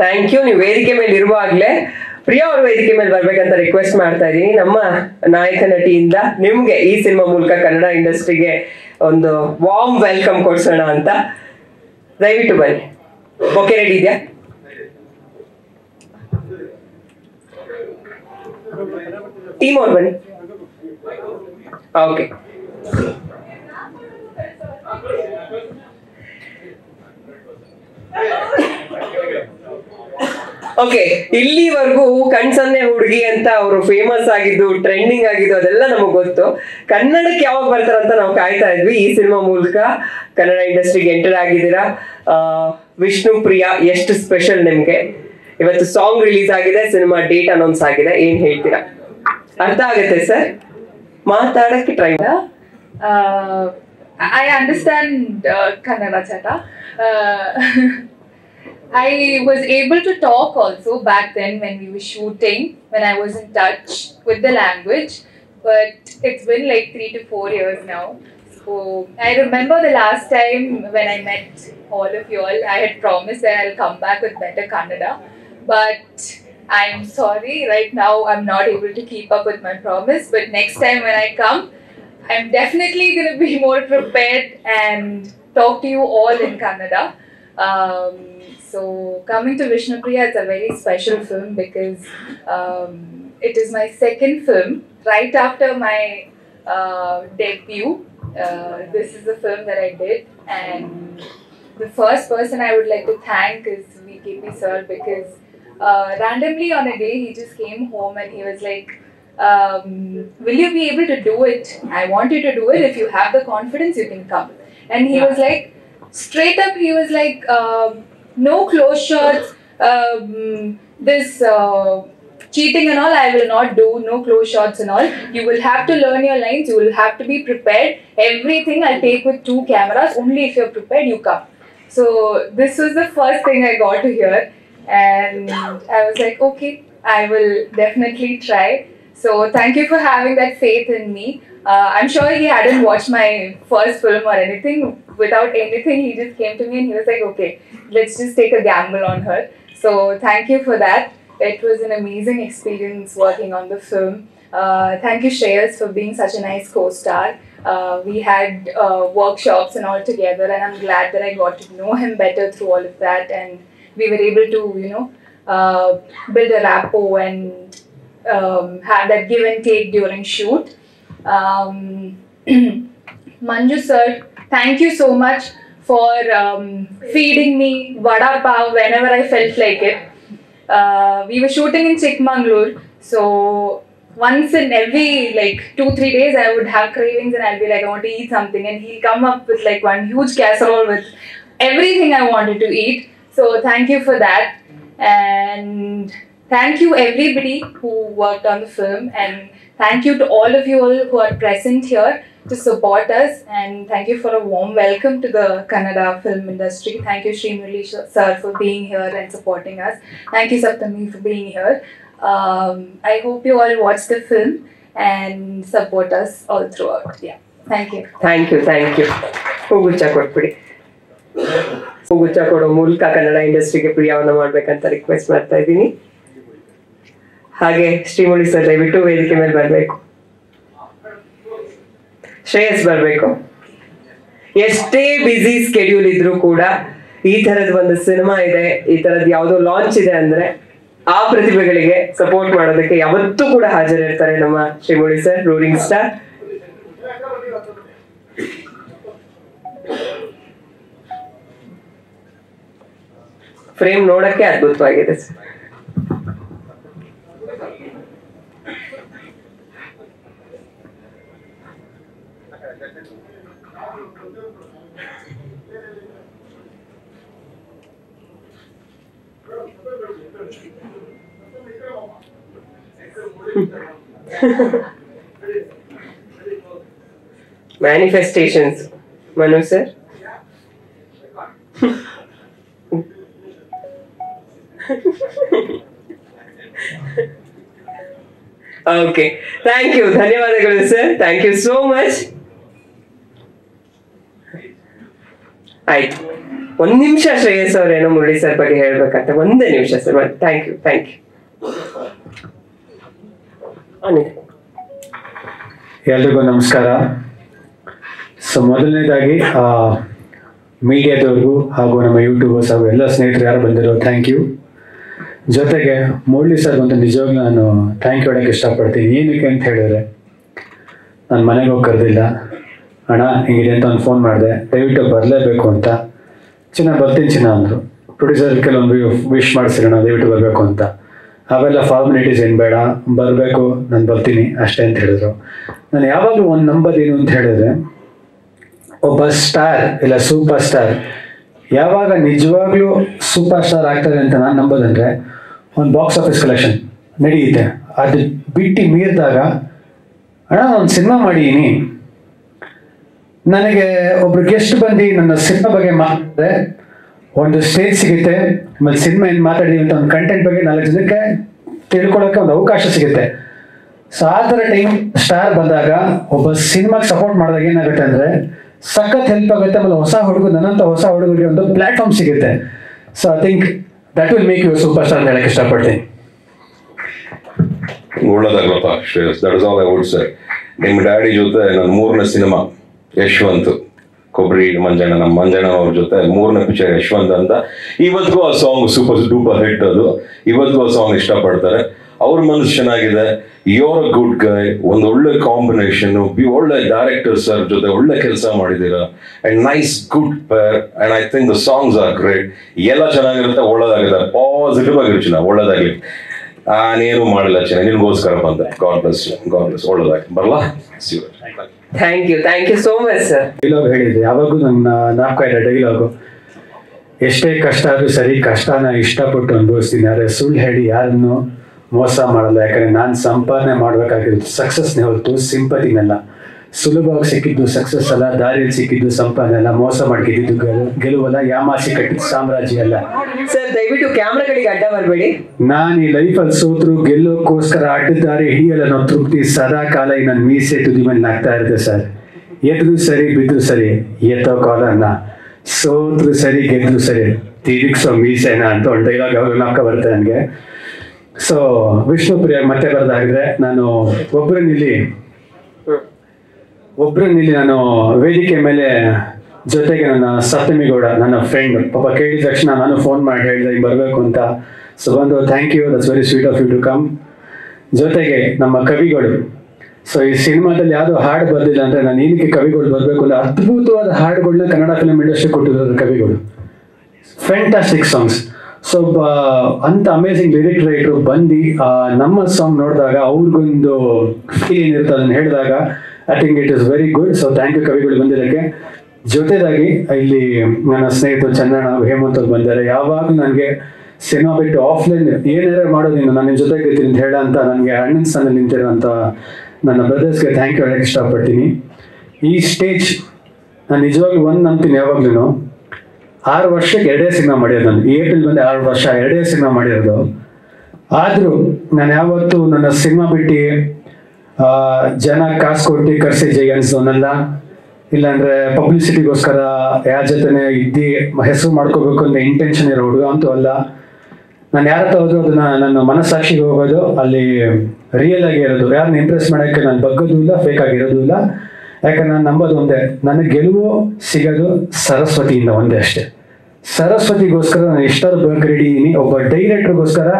Thank you. ನೀವು ವೇದಿಕೆ ಮೇಲೆ ಇರುವಾಗಲೇ ಪ್ರಿಯಾ ಅವ್ರ ವೇದಿಕೆ ಮೇಲೆ ಬರ್ಬೇಕಂತ ರಿಕ್ವೆಸ್ಟ್ ಮಾಡ್ತಾ ಇದ್ದೀನಿ. ನಮ್ಮ ನಾಯಕ ನಟಿಯಿಂದ ನಿಮ್ಗೆ ಈ ಸಿನಿಮಾ ಮೂಲಕ ಕನ್ನಡ ಇಂಡಸ್ಟ್ರಿಗೆ ಒಂದು ವಾರ್ಮ್ ವೆಲ್ಕಮ್ ಕೊಡ್ಸೋಣ ಅಂತ. ದಯವಿಟ್ಟು ಬನ್ನಿ. ಓಕೆ, ರೆಡಿ ಇದೆಯಾ? ಟೀಮ್ ಅವ್ರು ಬನ್ನಿ. Okay, okay. ಇಲ್ಲಿವರೆಗೂ ಕಣ್ಸನ್ನೆ ಹುಡುಗಿ ಅಂತ ಅವರು ಫೇಮಸ್ ಆಗಿದ್ದು, ಟ್ರೆಂಡಿಂಗ್ ಆಗಿದ್ದು ಅದೆಲ್ಲ ನಮಗ್ ಗೊತ್ತು. ಕನ್ನಡಕ್ಕೆ ಯಾವಾಗ ಬರ್ತಾರಂತ ನಾವು ಕಾಯ್ತಾ ಇದ್ವಿ. ಈ ಸಿನಿಮಾ ಮೂಲಕ ಕನ್ನಡ ಇಂಡಸ್ಟ್ರಿಗೆ ಎಂಟರ್ ಆಗಿದ್ದೀರಾ. ವಿಷ್ಣುಪ್ರಿಯಾ ಎಷ್ಟು ಸ್ಪೆಷಲ್ ನಿಮ್ಗೆ. ಇವತ್ತು ಸಾಂಗ್ ರಿಲೀಸ್ ಆಗಿದೆ, ಸಿನಿಮಾ ಡೇಟ್ ಅನೌನ್ಸ್ ಆಗಿದೆ. ಏನ್ ಹೇಳ್ತೀರಾ? ಅರ್ಥ ಆಗುತ್ತೆ ಸರ್? ಮಾತಾಡಕ್ಕೆ try. I understand Kannada Chata. I was able to talk also back then when we were shooting, when I was in touch with the language, but it's been like 3 to 4 years now. So I remember the last time when I met all of you all, I had promised that I'll come back with better Kannada, but I'm sorry, right now I'm not able to keep up with my promise, but next time when I come, I'm definitely going to be more prepared and talk to you all in Kannada. So coming to Vishnupriya, it's a very special film because it is my second film right after my debut. This is the film that I did, and the first person I would like to thank is VKP sir, because randomly on a day he just came home and he was like, will you be able to do it? I want you to do it. If you have the confidence, you can come. And he was like, straight up, he was like, no close shots, this cheating and all I will not do, no close shots and all. You will have to learn your lines, you will have to be prepared. Everything I'll take with 2 cameras, only if you're prepared, you come. So this was the first thing I got to hear, and I was like, okay, I will definitely try. So thank you for having that faith in me. I'm sure he hadn't watched my first film or anything. Without anything, he just came to me and he was like, okay, let's just take a gamble on her. So thank you for that. It was an amazing experience working on the film. Thank you, Shreyas, for being such a nice co-star. We had workshops and all together, and I'm glad that I got to know him better through all of that, and we were able to, you know, build a rapport and have that give and take during shoot. Manju sir, thank you so much for feeding me vada pav whenever I felt like it. We were shooting in Chikmagalur, so once in every like 2-3 days I would have cravings and I'll be like, I want to eat something, and he'll come up with like one huge casserole with everything I wanted to eat. So thank you for that, and thank you everybody who worked on the film, and thank you to all of you all who are present here to support us, and thank you for a warm welcome to the Kannada film industry. Thank you Sri Murali sir for being here and supporting us. Thank you Saptami for being here. I hope you all watch the film and support us all throughout. Yeah, thank you. Thank you, thank you. ಹೂಗುಚ್ಚ ಕೊಟ್ಬಿಡಿ. ಹೂಗುಚ್ಚ ಕೊಡೋ ಮೂಲಕ ಕನ್ನಡ ಇಂಡಸ್ಟ್ರಿಗೆ ಪ್ರಿಯವನ್ನು ಮಾಡ್ಬೇಕಂತ request ಮಾಡ್ತಾ ಇದ್ದೀನಿ. ಹಾಗೆ Srimurali sir ದಯವಿಟ್ಟು ವೇದಿಕೆ ಮೇಲೆ ಬರಬೇಕು. ಶ್ರೇಯಸ್ ಬರಬೇಕು. ಎಷ್ಟೇ ಬ್ಯುಸಿ ಸ್ಕೆಡ್ಯೂಲ್ ಇದ್ರೂ ಕೂಡ ಈ ತರದ ಒಂದು ಸಿನಿಮಾ ಇದೆ, ಈ ತರದ್ ಯಾವುದೋ ಲಾಂಚ್ ಇದೆ ಅಂದ್ರೆ ಆ ಪ್ರತಿಭೆಗಳಿಗೆ ಸಪೋರ್ಟ್ ಮಾಡೋದಕ್ಕೆ ಯಾವತ್ತೂ ಕೂಡ ಹಾಜರಿರ್ತಾರೆ ನಮ್ಮ Shrimurali sir, ruling star. Frame ನೋಡಕ್ಕೆ ಅದ್ಭುತವಾಗಿದೆ sir. Manifestations, Manu sir. Okay, thank you. ಧನ್ಯವಾದಗಳು sir, thank you so much. ಆಯ್ತು, ಒಂದ್ ನಿಮಿಷ ಶ್ರೇಯಸ್ ಅವ್ರೇನೋ ಮುರಳಿ ಸರ್ ಬಗ್ಗೆ ಹೇಳ್ಬೇಕಂತ, ಒಂದೇ ನಿಮಿಷ sir. Thank you, thank you. ಎಲ್ರಿಗೂ ನಮಸ್ಕಾರ. ಸೊ ಮೊದಲನೇದಾಗಿ ಮೀಡಿಯಾದವ್ರಿಗೂ ಹಾಗೂ ನಮ್ಮ ಯೂಟ್ಯೂಬರ್ಸ್ ಹಾಗೂ ಎಲ್ಲ ಸ್ನೇಹಿತರು ಯಾರು ಬಂದಿರೋ ಥ್ಯಾಂಕ್ ಯು. ಜೊತೆಗೆ ಮುರಳಿ ಸರ್ಗಂತೂ ನಿಜವಾಗ್ಲೂ ನಾನು ಥ್ಯಾಂಕ್ ಯು ಹೇಳೋಕ್ಕೆ ಇಷ್ಟಪಡ್ತೀನಿ. ಏನಕ್ಕೆ ಅಂತ ಹೇಳಿದ್ರೆ, ನಾನು ಮನೆಗೆ ಹೋಗಿ ಕರೆದಿಲ್ಲ, ಅಣ್ಣ ಹಿಂಗಿದೆ ಅಂತ ಒಂದು ಫೋನ್ ಮಾಡಿದೆ, ದಯವಿಟ್ಟು ಬರಲೇಬೇಕು ಅಂತ. ಚಿನ್ನ ಬರ್ತೀನಿ ಚಿನ್ನ ಅಂದರು. ಪ್ರೊಡ್ಯೂಸರ್ ಕೆಲವೊಂದು ವಿಶ್ ಮಾಡಿಸಿರೋಣ ದಯವಿಟ್ಟು ಬರಬೇಕು ಅಂತ. ಅವೆಲ್ಲ ಫಾರ್ಮಾಲಿಟೀಸ್ ಏನು ಬೇಡ, ಬರಬೇಕು, ನಾನು ಬರ್ತೀನಿ ಅಷ್ಟೇ ಅಂತ ಹೇಳಿದ್ರು. ನಾನು ಯಾವಾಗಲೂ ಒಂದು ನಂಬರ್ ಏನು ಅಂತ ಹೇಳಿದ್ರೆ, ಒಬ್ಬ ಸ್ಟಾರ್ ಇಲ್ಲ ಸೂಪರ್ ಸ್ಟಾರ್ ಯಾವಾಗ ನಿಜವಾಗ್ಲೂ ಸೂಪರ್ ಸ್ಟಾರ್ ಆಗ್ತಾರೆ ಅಂತ ನಾನು ನಂಬೋದಂದರೆ, ಒಂದು ಬಾಕ್ಸ್ ಆಫೀಸ್ ಕಲೆಕ್ಷನ್ ನಡೆಯುತ್ತೆ. ಅದು ಬಿಟ್ಟು ಮೀರಿದಾಗ, ಅಣ್ಣ ಒಂದು ಸಿನಿಮಾ ಮಾಡಿದ್ದೀನಿ, ನನಗೆ ಒಬ್ರು ಗೆಸ್ಟ್ ಬಂದು ನನ್ನ ಸಿನಿಮಾ ಬಗ್ಗೆ ಮಾತಾಡಿದ್ರೆ ಒಂದು ಸ್ಟೇಜ್ ಸಿಗುತ್ತೆ, ಆಮೇಲೆ ಸಿನಿಮಾ ಏನು ಮಾತಾಡಿದೀವಿ ಅಂತ ಒಂದು ಕಂಟೆಂಟ್ ಬಗ್ಗೆ 4 ಜನಕ್ಕೆ ತಿಳ್ಕೊಳ್ಳೋಕ್ಕೆ ಒಂದು ಅವಕಾಶ ಸಿಗುತ್ತೆ. ಸೊ ಆ ಥರ ಟೈಮ್ ಸ್ಟಾರ್ ಬಂದಾಗ, ಒಬ್ಬ ಸಿನಿಮಾಗೆ ಸಪೋರ್ಟ್ ಮಾಡಿದಾಗ ಏನಾಗುತ್ತೆ ಅಂದರೆ ಸಖತ್ ಹೆಲ್ಪ್ ಆಗುತ್ತೆ. ಆಮೇಲೆ ಹೊಸ ಹುಡುಗರು, ನನ್ನಂಥ ಹೊಸ ಹುಡುಗರಿಗೆ ಒಂದು ಪ್ಲ್ಯಾಟ್ಫಾರ್ಮ್ ಸಿಗುತ್ತೆ. So I think that will make you super star ಅಂತ ಹೇಳಕ್ಕೆ ಇಷ್ಟಪಡ್ತೀನಿ. ಒಳ್ಳೇದಾಗ್ಲಪ್ಪ Shreyas, that is all I would say. ನಿಮ್ಮ ಡ್ಯಾಡಿ ಜೊತೆ ನನ್ನ 3ನೇ ಸಿನಿಮಾ ಯಶವಂತ್, ಕೊಬ್ಬರಿ ಮಂಜಣ್ಣ, ನಮ್ಮ ಮಂಜಣ್ಣ ಅವ್ರ ಜೊತೆ 3ನೇ ಪಿಕ್ಚರ್ ಯಶವಂತ್ ಅಂತ. ಇವತ್ತಿಗೂ ಆ ಸಾಂಗ್ ಸೂಪರ್ ಡೂಪರ್ ಹಿಟ್. ಅದು ಇವತ್ತಿಗೂ ಆ ಸಾಂಗ್ ಇಷ್ಟಪಡ್ತಾರೆ. ಅವ್ರ ಮನಸ್ಸು ಚೆನ್ನಾಗಿದೆ. ಯೋರ್ ಅ ಗುಡ್ ಗೈ. ಒಂದು ಒಳ್ಳೆ ಕಾಂಬಿನೇಷನ್, ಒಳ್ಳೆ ಡೈರೆಕ್ಟರ್ ಸರ್ ಜೊತೆ ಒಳ್ಳೆ ಕೆಲಸ ಮಾಡಿದ್ದೀರಾ. And nice good pair. And I think the songs are great. ಎಲ್ಲ ಚೆನ್ನಾಗಿರುತ್ತೆ, ಒಳ್ಳೇದಾಗಿದೆ, ಪಾಸಿಟಿವ್ ಆಗಿರ್ಚಿನ ಒಳ್ಳೇದಾಗ್ಲಿ. ನಾನೇನು ಮಾಡಿಲ್ಲ ಚೆನ್ನಾಗಿ, ನಿನ್ಗೋಸ್ಕರ ಬಂದೆ. ಗಾಡ್ ಬ್ಲೆಸ್, ಒಳ್ಳೇದಾಗಿ ಬರಲ್ಲ. Thank you so much sir. Dialogue ಹೇಳಿದೆ, ಯಾವಾಗೂ ನನ್ನ ನಾಲ್ಕು ಇದೆ ಡೈಲಾಗು. ಎಷ್ಟೇ ಕಷ್ಟ ಆದ್ರೂ ಸರಿ, ಕಷ್ಟನ ಇಷ್ಟಪಟ್ಟು ಅನುಭವಿಸ್ತೀನಿ, ಆದರೆ ಸುಳ್ಳು ಹೇಳಿ ಯಾರನ್ನು ಮೋಸ ಮಾಡಲ್ಲ. ಯಾಕಂದ್ರೆ ನಾನು ಸಂಪಾದನೆ ಮಾಡ್ಬೇಕಾಗಿರೋದು ಸಕ್ಸಸ್ನೇ ಹೊರತು ಸಿಂಪತಿನೆಲ್ಲ. ಸುಲಭವಾಗಿ ಸಿಕ್ಕಿದ್ದು ಸಕ್ಸಸ್ ಅಲ್ಲ, ದಾರಿಯಲ್ಲಿ ಸಿಕ್ಕಿದ್ದು ಸಂಪಾದನೆ ಅಲ್ಲ, ಮೋಸ ಮಾಡ್ಕಿದ್ದು ಗೆಲುವಲ್ಲ, ಯಾಮಾಸಿ ಕಟ್ಟಿದ ಸಾಮ್ರಾಜ್ಯ ಅಲ್ಲ. ಸರ್ ದಯವಿಟ್ಟು ಕ್ಯಾಮ್ರಾಗಳಿಗೆ ಅಡ್ಡ ಬರಬೇಡಿ. ನಾನು ಈ ಲೈಫಲ್ಲಿ ಸೋತ್ರು ಗೆಲ್ಲೋಕ್ಕೋಸ್ಕರ ಅಡ್ಡದಾರಿ ಹಿಡಿಯಲ್ಲ ಅನ್ನೋ ತೃಪ್ತಿ ಸದಾ ಕಾಲ ಈ ನನ್ನ ಮೀಸೆ ತುದಿ ಮೇಲೆ ನಾಗ್ತಾ ಇರುತ್ತೆ ಸರ್. ಎದ್ರು ಸರಿ ಬಿದ್ರು ಸರಿ ಎತ್ತೋ ಕಾಲನ್ನ, ಸೋತ್ರು ಸರಿ ಗೆದ್ರು ಸರಿ ತಿರುಗಿಸೋ ಮೀಸೆನ ಅಂತ ಒಂದು ಡೈಲಾಗ್ ಯಾವಾಗ ನಾಕ ಬರುತ್ತೆ ನನಗೆ. ಸೊ ವಿಷ್ಣುಪ್ರಿಯ ಮತ್ತೆ ಬರೋದಾಗಿದ್ರೆ, ನಾನು ಒಬ್ರನ್ನಿಲ್ಲಿ ನಾನು ವೇದಿಕೆ ಮೇಲೆ ಜೊತೆಗೆ ನನ್ನ ಸಪ್ತಮಿಗೌಡ, ನನ್ನ ಫ್ರೆಂಡ್, ಪಾಪ ಕೇಳಿದ ತಕ್ಷಣ ನಾನು ಫೋನ್ ಮಾಡಿ ಹೇಳಿದೆ ಹಿಂಗೆ ಬರಬೇಕು ಅಂತ. ಸೊ ಬಂದು thank you, that's very sweet of you to come. ಜೊತೆಗೆ ನಮ್ಮ ಕವಿಗಳು. ಸೊ ಈ ಸಿನಿಮಾದಲ್ಲಿ ಯಾವುದೋ ಹಾಡು ಬರ್ದಿಲ್ಲ ಅಂದರೆ ನಾನು ಏನಕ್ಕೆ ಕವಿಗಳು ಬರಬೇಕು ಅಂದರೆ, ಅದ್ಭುತವಾದ ಹಾಡುಗಳನ್ನ ಕನ್ನಡ ಫಿಲ್ಮ್ ಇಂಡಸ್ಟ್ರಿ ಕೊಟ್ಟಿದ್ರು ಕವಿಗಳು. Fantastic songs. ಸೊ ಅಂತ ಅಮೇಝಿಂಗ್ ಲಿರಿಕ್ ರೈಟ್ರು ಬಂದು ನಮ್ಮ ಸಾಂಗ್ ನೋಡಿದಾಗ ಅವ್ರಿಗೊಂದು ಫೀಲ್ ಏನಿರುತ್ತೆ ಅದನ್ನು ಹೇಳಿದಾಗ I think it is very good. So thank you ಕವಿಗಳು ಬಂದಿರೋಕ್ಕೆ. ಜೊತೆದಾಗಿ ಇಲ್ಲಿ ನನ್ನ ಸ್ನೇಹಿತರು ಚಂದ್ರಣ್ಣ, ಹೇಮಂತ್ ಅವ್ರು ಬಂದಿದ್ದಾರೆ. ಯಾವಾಗಲೂ ನನಗೆ ಸಿನಿಮಾ ಬಿಟ್ಟು ಆಫ್ಲೈನ್ ಏನಾರು ಮಾಡೋದು ನೀನು ನನ್ನ ಜೊತೆಗೆ ಇರ್ತೀನಿ ಅಂತ ಹೇಳ ಅಂತ ನನಗೆ ಅಣ್ಣನ ಸ್ಥಾನದಲ್ಲಿ ನಿಂತಿರೋಂಥ ನನ್ನ ಬ್ರದರ್ಸ್ಗೆ ಥ್ಯಾಂಕ್ ಯು ಹೇಳಕ್ಕೆ ಇಷ್ಟಪಡ್ತೀನಿ. ಈ ಸ್ಟೇಜ್ ನಾನು ನಿಜವಾಗ್ಲೂ ಒಂದು ನಂಬ್ತೀನಿ, ಯಾವಾಗ್ಲೂ 6 ವರ್ಷಕ್ಕೆ 2 ಸಿನಿಮಾ ಮಾಡಿರೋದು. ನಾನು ಏಪ್ರಿಲ್ ಬಂದು 6 ವರ್ಷ 2 ಸಿನಿಮಾ ಮಾಡಿರೋದು. ಆದರೂ ನಾನು ಯಾವತ್ತೂ ನನ್ನ ಸಿನಿಮಾ ಬಿಟ್ಟು ಜನ ಕಾಸು ಕೊಟ್ಟು ಕರ್ಸಿ ಜೈ ಅನ್ಸೋನಲ್ಲ, ಇಲ್ಲಾಂದರೆ ಪಬ್ಲಿಸಿಟಿಗೋಸ್ಕರ ಯಾರ ಜೊತೆ ಇದ್ದು ಹೆಸರು ಮಾಡ್ಕೋಬೇಕು ಅಂತ ಇಂಟೆನ್ಷನ್ ಇರೋ ಹುಡುಗ ಅಂತೂ ಅಲ್ಲ. ನಾನು ಯಾರ ಹತ್ರ ಹೋದ್ರು ಅದನ್ನ ನನ್ನ ಮನಸ್ಸಾಕ್ಷಿಗೆ ಹೋಗೋದು, ಅಲ್ಲಿ ರಿಯಲ್ ಆಗಿ ಇರೋದು. ಯಾರನ್ನ ಇಂಪ್ರೆಸ್ ಮಾಡೋಕ್ಕೆ ನಾನು ಬಗ್ಗೋದು ಇಲ್ಲ, ಫೇಕ್ ಆಗಿರೋದು ಇಲ್ಲ. ಯಾಕಂದ್ರೆ ನಾನು ನಂಬೋದು ಒಂದೇ, ನನಗೆ ಗೆಲುವು ಸಿಗೋದು ಸರಸ್ವತಿಯಿಂದ ಒಂದೇ ಅಷ್ಟೇ. ಸರಸ್ವತಿಗೋಸ್ಕರ ನಾನು ಎಷ್ಟಾದ್ರು ಬಗ್ಗಕ್ಕೆ ರೆಡಿ ಇದ್ದೀನಿ. ಒಬ್ಬ ಡೈರೆಕ್ಟರ್ಗೋಸ್ಕರ,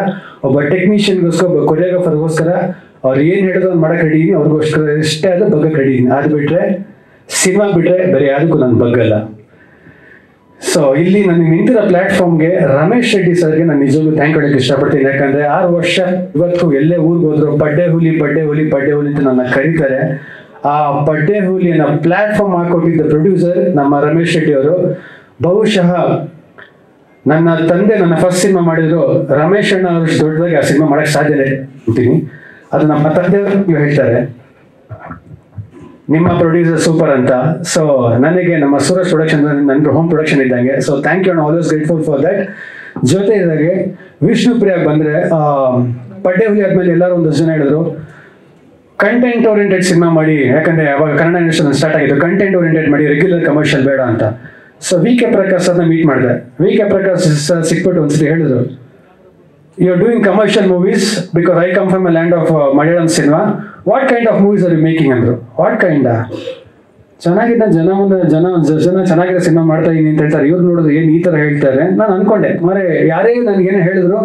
ಒಬ್ಬ ಟೆಕ್ನಿಷಿಯನ್ಗೋಸ್ಕರ, ಒಬ್ಬ ಕೊರಿಯೋಗ್ರಾಫರ್ಗೋಸ್ಕರ ಅವ್ರು ಏನು ಹೇಳಿದ್ರು ಅದು ಮಾಡಕ್ಕೆ ರೆಡಿ ಇದ್ದೀನಿ. ಅವ್ರಿಗೋಸ್ಕರ ಎಷ್ಟೇ ಆದರೂ ಬಗ್ಗಕ್ಕೆ ರೆಡಿ ಇದ್ದೀನಿ. ಅದು ಬಿಟ್ಟರೆ ಸಿನಿಮಾ ಬಿಟ್ಟರೆ ಬೇರೆ ಯಾವುದಕ್ಕೂ ನಾನು ಬಗ್ಗಲ್ಲ. ಸೊ ಇಲ್ಲಿ ನನಗೆ ನಿಂತಿರೋ ಪ್ಲಾಟ್ಫಾರ್ಮ್ಗೆ ರಮೇಶ್ ರೆಡ್ಡಿ ಸರ್ಗೆ ನಾನು ನಿಜವಾಗ್ಲೂ ಥ್ಯಾಂಕ್ ಹೇಳಕ್ಕೆ ಇಷ್ಟಪಡ್ತೀನಿ. ಯಾಕಂದರೆ 6 ವರ್ಷ ಇವತ್ತು ಎಲ್ಲೇ ಊರಿಗೆ ಹೋದ್ರು ಪಡ್ಡೆ ಹುಲಿ ಅಂತ ನನ್ನ ಕರೀತಾರೆ. ಆ ಪಡ್ಡೆ ಹುಲಿಯನ್ನು ಪ್ಲಾಟ್ಫಾರ್ಮ್ ಹಾಕೊಟ್ಟಿದ್ದ ಪ್ರೊಡ್ಯೂಸರ್ ನಮ್ಮ ರಮೇಶ್ ರೆಡ್ಡಿ ಅವರು. ಬಹುಶಃ ನನ್ನ ತಂದೆ ನನ್ನ ಫಸ್ಟ್ ಸಿನಿಮಾ ಮಾಡಿದ್ರು, ರಮೇಶ್ ಅಣ್ಣ ಅವರು ದೊಡ್ಡದಾಗಿ ಆ ಸಿನಿಮಾ ಮಾಡಕ್ಕೆ ಸಾಧ್ಯನೇ ಅಂತೀನಿ. ಅದು ನಮ್ಮ ತಂದೆಯವರು ಹೇಳ್ತಾರೆ, ನಿಮ್ಮ ಪ್ರೊಡ್ಯೂಸರ್ ಸೂಪರ್ ಅಂತ. ಸೊ ನನಗೆ ನಮ್ಮ ಸೂರಜ್ ಪ್ರೊಡಕ್ಷನ್ ನನ್ನ ಹೋಮ್ ಪ್ರೊಡಕ್ಷನ್ ಇದ್ದಂಗೆ. So thank you, always grateful for that. ಜೊತೆಗೆ ವಿಷ್ಣುಪ್ರಿಯಾಗಿ ಬಂದರೆ, ಪಡ್ಡೆ ಹುಲಿ ಆದ್ಮೇಲೆ ಎಲ್ಲರೂ ಒಂದಷ್ಟು ಜನ ಹೇಳಿದ್ರು ಕಂಟೆಂಟ್ ಓರಿಯೆಂಟೆಡ್ ಸಿನಿಮಾ ಮಾಡಿ, ಯಾಕಂದರೆ ಅವಾಗ ಕನ್ನಡ ಇಂಡಸ್ಟ್ರಿ ಸ್ಟಾರ್ಟ್ ಆಗಿತ್ತು, ಕಂಟೆಂಟ್ ಓರಿಯೆಂಟೆಡ್ ಮಾಡಿ, ರೆಗ್ಯುಲರ್ ಕಮರ್ಷಿಯಲ್ ಬೇಡ ಅಂತ. So VK. ಪ್ರಕಾಶ್ ಅದನ್ನ ಮೀಟ್ ಮಾಡಿದೆ. ವಿ.ಕೆ. ಪ್ರಕಾಶ್ ಸಿಕ್ಬಿಟ್ಟು ಒಂದ್ಸತಿ ಹೇಳಿದ್ರು, you are doing commercial movies because I come from a land of Malayalam cinema. What kind of movies are you making ಅಂದರು. What kind? ಚೆನ್ನಾಗಿದ್ದ ಜನ ಚೆನ್ನಾಗಿರೋ ಸಿನಿಮಾ ಮಾಡ್ತಾ ಇದೀನಿ ಅಂತ ಹೇಳ್ತಾರೆ. ಇವ್ರು ನೋಡಿದ್ರು ಏನು ಈ ಥರ ಹೇಳ್ತಾರೆ. ನಾನು ಅನ್ಕೊಂಡೆ, ಮರೆ ಯಾರೇ ನನಗೇನು ಹೇಳಿದ್ರು